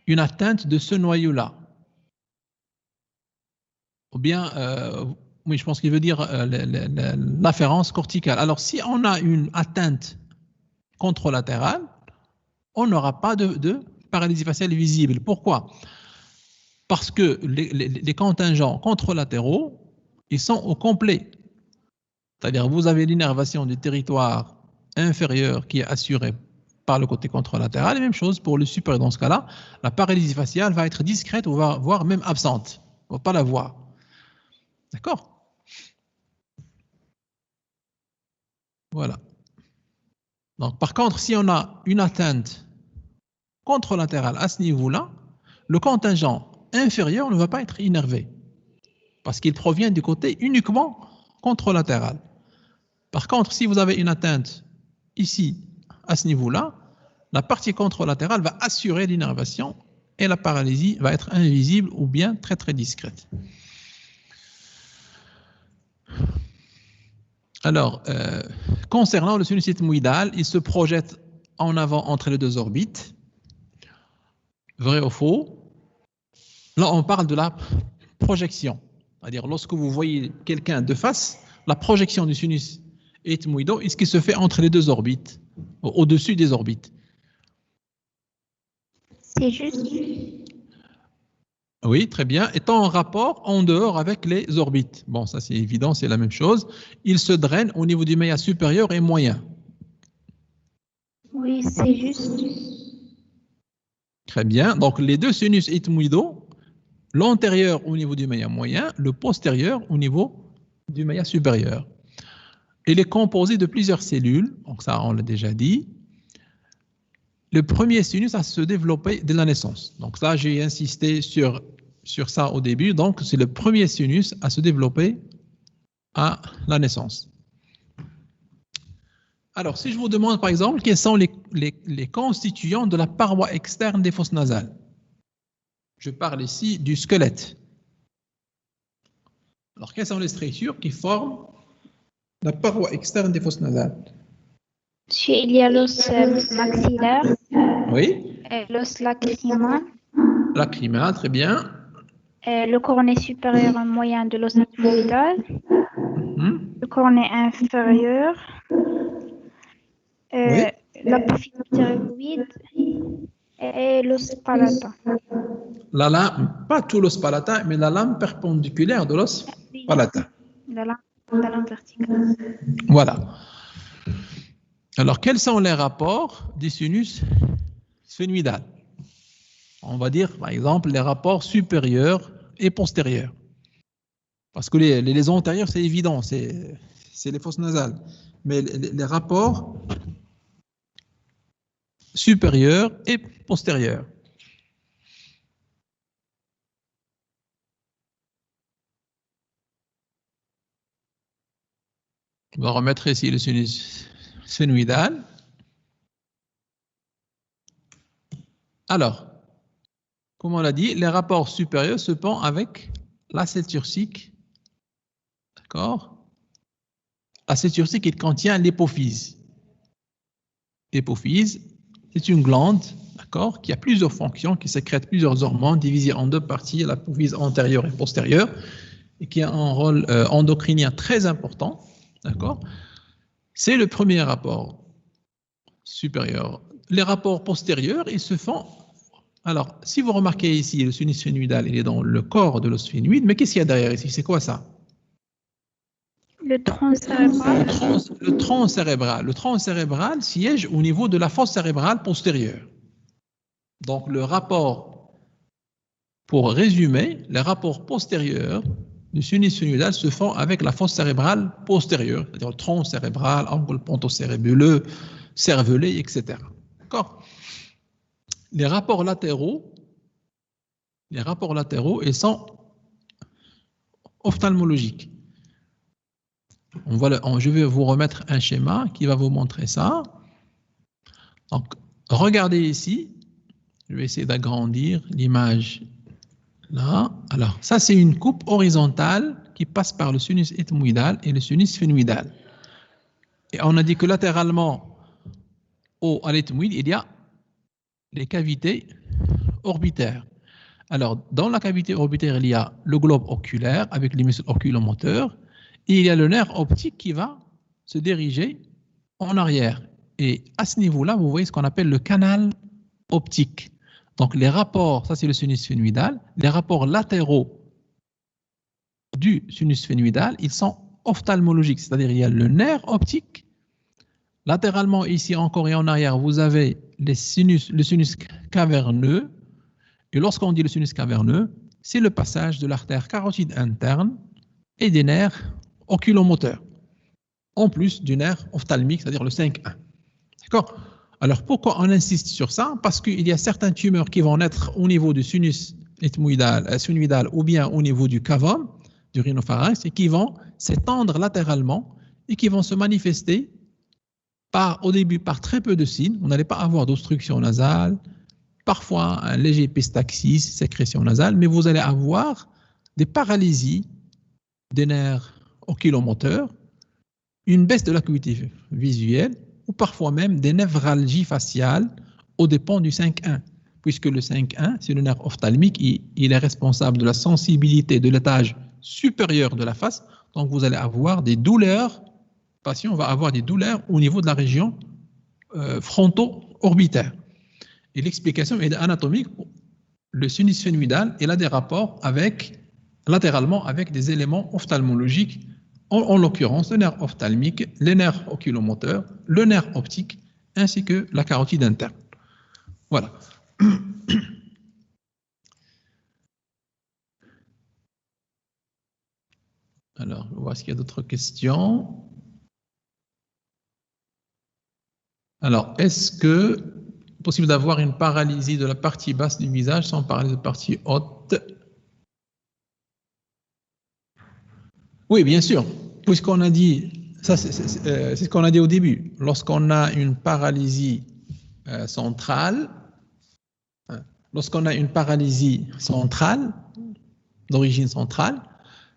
une atteinte de ce noyau-là, ou bien, oui, je pense qu'il veut dire l'afférence corticale. Alors, si on a une atteinte contralatérale, on n'aura pas de paralysie faciale visible. Pourquoi? Parce que les contingents contralatéraux, ils sont au complet. C'est-à-dire, vous avez l'innervation du territoire inférieur qui est assurée par le côté contralatéral. Et même chose pour le supérieur. Dans ce cas-là, la paralysie faciale va être discrète ou voire même absente. On ne va pas la voir. D'accord? Voilà. Donc, par contre, si on a une atteinte contralatérale à ce niveau-là, le contingent inférieur ne va pas être innervé parce qu'il provient du côté uniquement contralatéral. Par contre, si vous avez une atteinte ici, à ce niveau-là, la partie contralatérale va assurer l'innervation et la paralysie va être invisible ou bien très très discrète. Alors, concernant le sinus ethmoïdal, il se projette en avant entre les deux orbites. Vrai ou faux? Là, on parle de la projection. C'est-à-dire, lorsque vous voyez quelqu'un de face, la projection du sinus ethmoïdal est ce qui se fait entre les deux orbites, au-dessus des orbites. C'est juste. Oui, très bien. Étant en rapport en dehors avec les orbites. Bon, ça c'est évident, c'est la même chose. Il se draine au niveau du méa supérieur et moyen. Oui, c'est juste. Très bien. Donc, les deux sinus ethmoïdaux, l'antérieur au niveau du méa moyen, le postérieur au niveau du méa supérieur. Il est composé de plusieurs cellules, donc ça on l'a déjà dit. Le premier sinus a se développé dès la naissance. Donc ça, j'ai insisté sur ça au début. Donc c'est le premier sinus à se développer à la naissance. Alors, si je vous demande par exemple, quels sont les constituants de la paroi externe des fosses nasales? Je parle ici du squelette. Alors, quelles sont les structures qui forment la paroi externe des fosses nasales? Il y a l'os maxillaire, Oui. l'os lacrymal, Lacrymal, très bien. le cornet supérieur et moyen de l'os ethmoïdal, le cornet inférieur, Oui. l'apophyse thyroïde et l'os palatin. La lame, pas tout l'os palatin, mais la lame perpendiculaire de l'os palatin. La lame verticale. Voilà. Alors, quels sont les rapports du sinus sphénoïdal? On va dire, par exemple, les rapports supérieurs et postérieurs. Parce que les antérieurs, c'est évident, c'est les fosses nasales. Mais les rapports supérieurs et postérieurs. On va remettre ici le sinus sphénoïdal. Alors, comme on l'a dit, les rapports supérieurs se font avec l'acide turcique. D'accord? L'acide turcique, il contient l'hypophyse. L'hypophyse, c'est une glande, d'accord, qui a plusieurs fonctions, qui sécrète plusieurs hormones divisées en deux parties, l'hypophyse antérieure et postérieure, et qui a un rôle endocrinien très important. D'accord? C'est le premier rapport supérieur. Les rapports postérieurs, ils se font. Alors, si vous remarquez ici, le sinus sphénoïdal, il est dans le corps de l'os sphénoïde, mais qu'est-ce qu'il y a derrière ici? C'est quoi ça? Le tronc cérébral. Le tronc cérébral. Le tronc cérébral siège au niveau de la fosse cérébrale postérieure. Donc, le rapport, pour résumer, les rapports postérieurs du sinus sphénoïdal se font avec la fosse cérébrale postérieure, c'est-à-dire le tronc cérébral, angle pontocérébelleux, cervelet, etc. D'accord? Les rapports latéraux, ils sont ophtalmologiques. Je vais vous remettre un schéma qui va vous montrer ça. Donc, regardez ici. Je vais essayer d'agrandir l'image là. Alors, ça, c'est une coupe horizontale qui passe par le sinus ethmoïdal et le sinus sphénoïdal. Et on a dit que latéralement à l'éthmoïde, il y a les cavités orbitaires. Alors, dans la cavité orbitaire, il y a le globe oculaire avec les muscles oculomoteurs et il y a le nerf optique qui va se diriger en arrière. Et à ce niveau-là, vous voyez ce qu'on appelle le canal optique. Donc, les rapports, ça c'est le sinus sphénoïdal, les rapports latéraux du sinus sphénoïdal, ils sont ophtalmologiques, c'est-à-dire il y a le nerf optique. Latéralement, ici encore et en arrière, vous avez le sinus caverneux. Et lorsqu'on dit le sinus caverneux, c'est le passage de l'artère carotide interne et des nerfs oculomoteurs, en plus du nerf ophtalmique, c'est-à-dire le 5-1. D'accord? Alors pourquoi on insiste sur ça? Parce qu'il y a certaines tumeurs qui vont naître au niveau du sinus sphénoïdal ou bien au niveau du cavum, du rhinopharynx, et qui vont s'étendre latéralement et qui vont se manifester au début par très peu de signes. Vous n'allez pas avoir d'obstruction nasale, parfois un léger épistaxis, sécrétion nasale, mais vous allez avoir des paralysies des nerfs oculomoteurs, une baisse de l'acuité visuelle ou parfois même des névralgies faciales aux dépens du 5-1, puisque le 5-1, c'est le nerf ophtalmique, il est responsable de la sensibilité de l'étage supérieur de la face, donc vous allez avoir des douleurs, le patient va avoir des douleurs au niveau de la région fronto-orbitaire. Et l'explication est anatomique. Le sinus sphénoïdal, il a des rapports latéralement avec des éléments ophtalmologiques, en l'occurrence le nerf ophtalmique, les nerfs oculomoteurs, le nerf optique, ainsi que la carotide interne. Voilà. Alors, on va voir s'il y a d'autres questions. Alors, est-ce que possible d'avoir une paralysie de la partie basse du visage sans parler de la partie haute? Oui, bien sûr, puisqu'on a dit, ça c'est ce qu'on a dit au début, lorsqu'on a une paralysie centrale, d'origine centrale,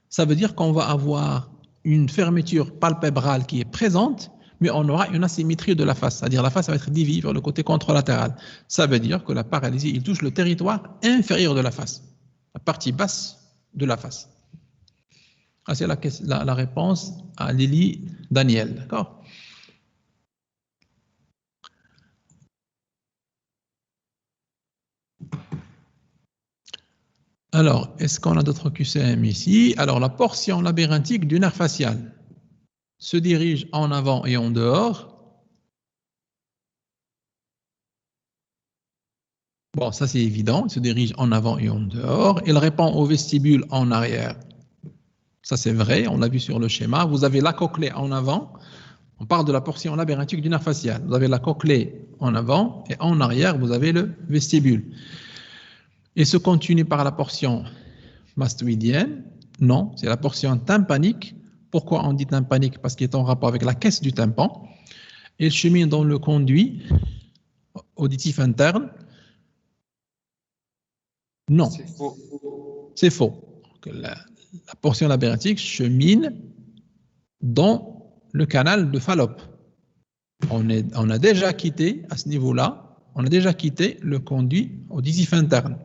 ça veut dire qu'on va avoir une fermeture palpébrale qui est présente, mais on aura une asymétrie de la face, c'est-à-dire la face va être divisée vers le côté contralatéral. Ça veut dire que la paralysie, il touche le territoire inférieur de la face, la partie basse de la face. Ah, c'est la réponse à Lily Daniel, d'accord? Alors, est-ce qu'on a d'autres QCM ici? Alors, la portion labyrinthique du nerf facial se dirige en avant et en dehors. Bon, ça c'est évident, il se dirige en avant et en dehors. Il répond au vestibule en arrière. Ça c'est vrai, on l'a vu sur le schéma. Vous avez la cochlée en avant. On parle de la portion labyrinthique du nerf facial. Vous avez la cochlée en avant et en arrière, vous avez le vestibule. Et se continue par la portion mastoïdienne? Non, c'est la portion tympanique. Pourquoi on dit tympanique? Parce qu'il est en rapport avec la caisse du tympan. Il chemine dans le conduit auditif interne. Non, C'est faux. c'est faux. La portion labyrinthique chemine dans le canal de Fallope. On a déjà quitté, à ce niveau-là, on a déjà quitté le conduit auditif interne.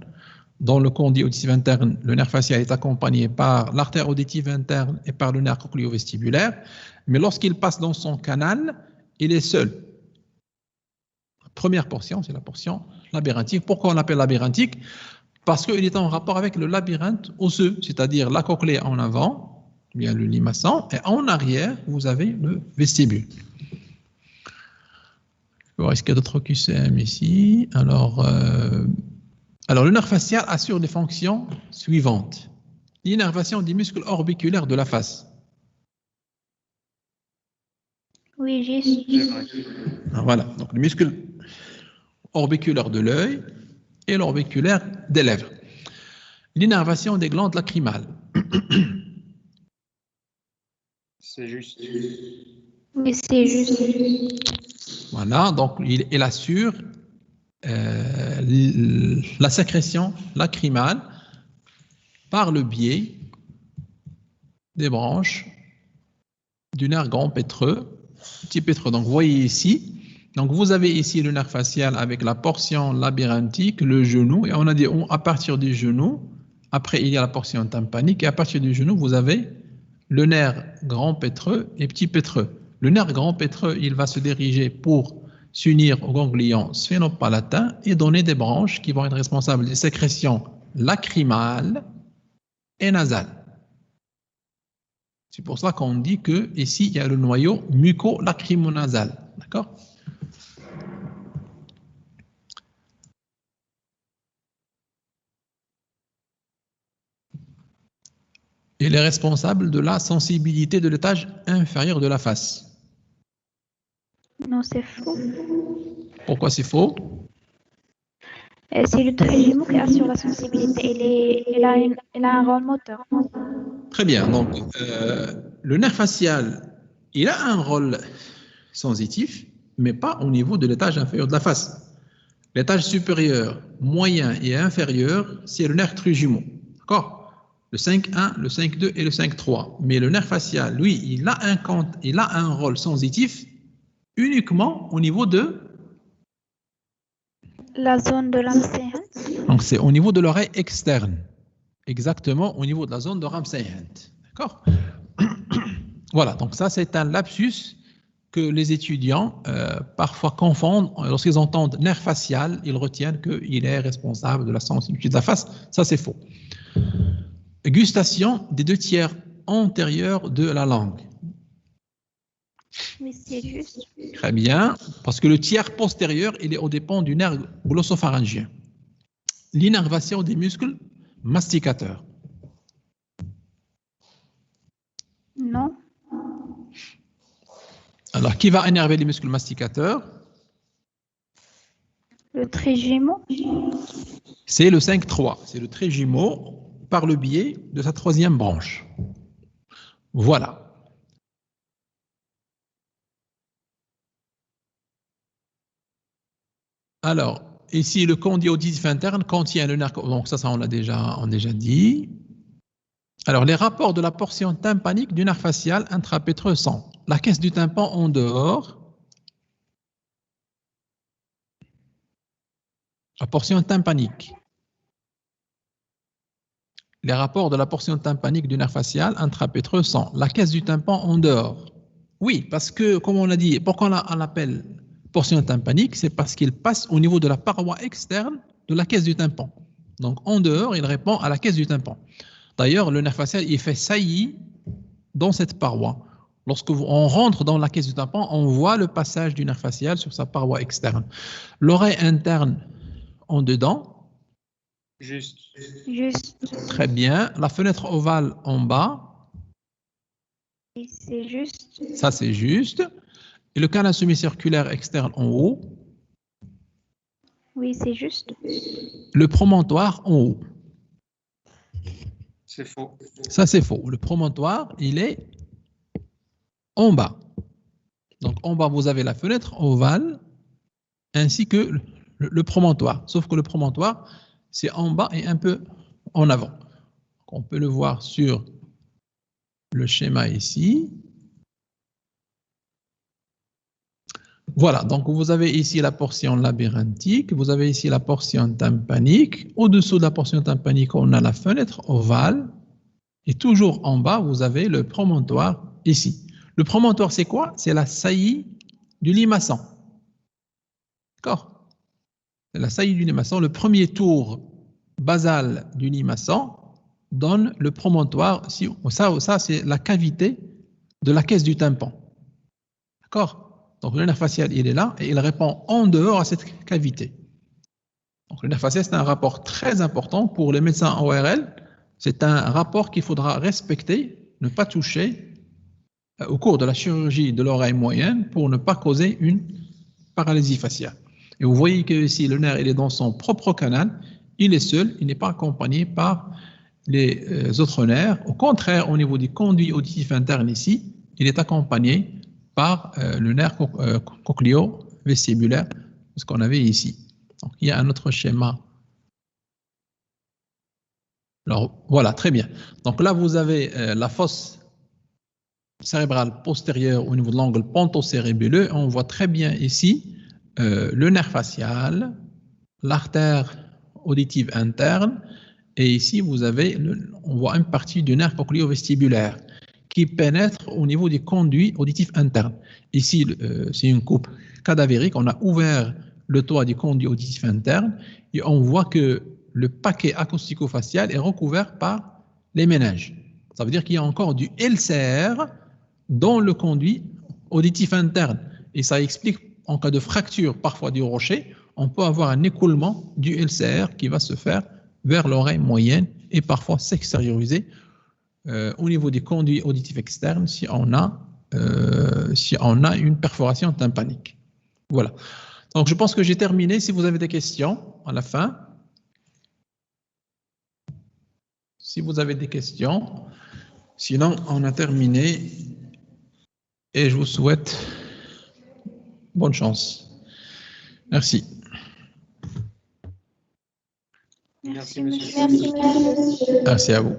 Dans le conduit auditif interne, le nerf facial est accompagné par l'artère auditive interne et par le nerf cochléo-vestibulaire, mais lorsqu'il passe dans son canal, il est seul. La première portion, c'est la portion labyrinthique. Pourquoi on l'appelle labyrinthique? Parce qu'il est en rapport avec le labyrinthe osseux, c'est-à-dire la cochlée en avant, bien le limaçon, et en arrière, vous avez le vestibule. Est-ce qu'il y a d'autres QCM ici? Alors, le nerf facial assure les fonctions suivantes. L'innervation des muscles orbiculaires de la face. Oui, juste. Voilà, donc les muscles orbiculaires de l'œil et l'orbiculaire des lèvres. L'innervation des glandes lacrymales. C'est juste. Oui, c'est juste. Voilà, donc il assure la sécrétion lacrymale par le biais des branches du nerf grand pétreux Petit pétreux. Donc, vous voyez ici. Donc, vous avez ici le nerf facial avec la portion labyrinthique, le genou. Et on a dit à partir du genou, après, il y a la portion tympanique. Et à partir du genou, vous avez le nerf grand pétreux et petit pétreux. Le nerf grand pétreux, il va se diriger pour s'unir au ganglion sphénopalatin et donner des branches qui vont être responsables des sécrétions lacrymales et nasales. C'est pour ça qu'on dit que ici, il y a le noyau muco-lacrymonasal. D'accord? Il est responsable de la sensibilité de l'étage inférieur de la face. Non, c'est faux. Pourquoi c'est faux? C'est le trijumeau qui assure la sensibilité. Il a un rôle moteur. Très bien. Donc, le nerf facial, il a un rôle sensitif, mais pas au niveau de l'étage inférieur de la face. L'étage supérieur, moyen et inférieur, c'est le nerf trijumeau. D'accord? Le 5.1, le 5.2 et le 5.3. Mais le nerf facial, lui, il a un rôle sensitif uniquement au niveau de La zone de Ramsay-Hunt. Donc, c'est au niveau de l'oreille externe. Exactement au niveau de la zone de Ramsay-Hunt. D'accord? Voilà, donc ça, c'est un lapsus que les étudiants parfois confondent. Lorsqu'ils entendent nerf facial, ils retiennent qu'il est responsable de la sensibilité de la face. Ça, c'est faux. Gustation des 2 tiers antérieurs de la langue. Oui, c'est juste. Très bien, parce que le tiers postérieur, il est au dépend du nerf glossopharyngien. L'innervation des muscles masticateurs. Non. Alors, qui va énerver les muscles masticateurs? Le trijumeau. C'est le 5.3. C'est le trijumeau par le biais de sa 3e branche. Voilà. Alors, ici, le conduit auditif interne contient le nerf. Donc, ça on l'a déjà dit. Alors, les rapports de la portion tympanique du nerf facial intrapétreux sont la caisse du tympan en dehors, la portion tympanique. Les rapports de la portion tympanique du nerf facial intrapétreux sont la caisse du tympan en dehors. Oui, parce que, comme on l'a dit, pourquoi on l'appelle portion tympanique? C'est parce qu'il passe au niveau de la paroi externe de la caisse du tympan. Donc, en dehors, il répond à la caisse du tympan. D'ailleurs, le nerf facial, il fait saillie dans cette paroi. Lorsque on rentre dans la caisse du tympan, on voit le passage du nerf facial sur sa paroi externe. L'oreille interne en dedans. Juste. Juste. Très bien. La fenêtre ovale en bas. Oui, c'est juste. Ça, c'est juste. Et le canal semi-circulaire externe en haut. Oui, c'est juste. Le promontoire en haut. C'est faux. Ça, c'est faux. Le promontoire, il est en bas. Donc, en bas, vous avez la fenêtre ovale ainsi que le promontoire. Sauf que le promontoire, c'est en bas et un peu en avant. On peut le voir sur le schéma ici. Voilà, donc vous avez ici la portion labyrinthique, vous avez ici la portion tympanique. Au-dessous de la portion tympanique, on a la fenêtre ovale. Et toujours en bas, vous avez le promontoire ici. Le promontoire, c'est quoi? C'est la saillie du limaçon. D'accord? C'est la saillie du limaçon. Le premier tour basal du limaçon donne le promontoire. Ça c'est la cavité de la caisse du tympan. D'accord? Donc le nerf facial, il est là et il répond en dehors à cette cavité. Donc le nerf facial, c'est un rapport très important pour les médecins en ORL. C'est un rapport qu'il faudra respecter, ne pas toucher au cours de la chirurgie de l'oreille moyenne pour ne pas causer une paralysie faciale. Et vous voyez que ici, le nerf, il est dans son propre canal, il est seul, il n'est pas accompagné par les autres nerfs. Au contraire, au niveau du conduit auditif interne ici, il est accompagné par le nerf cochléo-vestibulaire, ce qu'on avait ici. Donc, il y a un autre schéma. Alors, voilà, très bien. Donc là, vous avez la fosse cérébral postérieur au niveau de l'angle ponto-cérébelleux. On voit très bien ici le nerf facial, l'artère auditive interne, et ici vous avez, on voit une partie du nerf cochléo-vestibulaire qui pénètre au niveau des conduits auditifs internes. Ici, c'est une coupe cadavérique, on a ouvert le toit du conduit auditif interne et on voit que le paquet acoustico-facial est recouvert par les méninges. Ça veut dire qu'il y a encore du LCR dans le conduit auditif interne. Et ça explique, en cas de fracture parfois du rocher, on peut avoir un écoulement du LCR qui va se faire vers l'oreille moyenne et parfois s'extérioriser au niveau des conduits auditifs externes si on a une perforation tympanique. Voilà. Donc je pense que j'ai terminé. Si vous avez des questions à la fin. Si vous avez des questions. Sinon, on a terminé. Et je vous souhaite bonne chance. Merci. Merci, monsieur. Merci, monsieur. Merci à vous.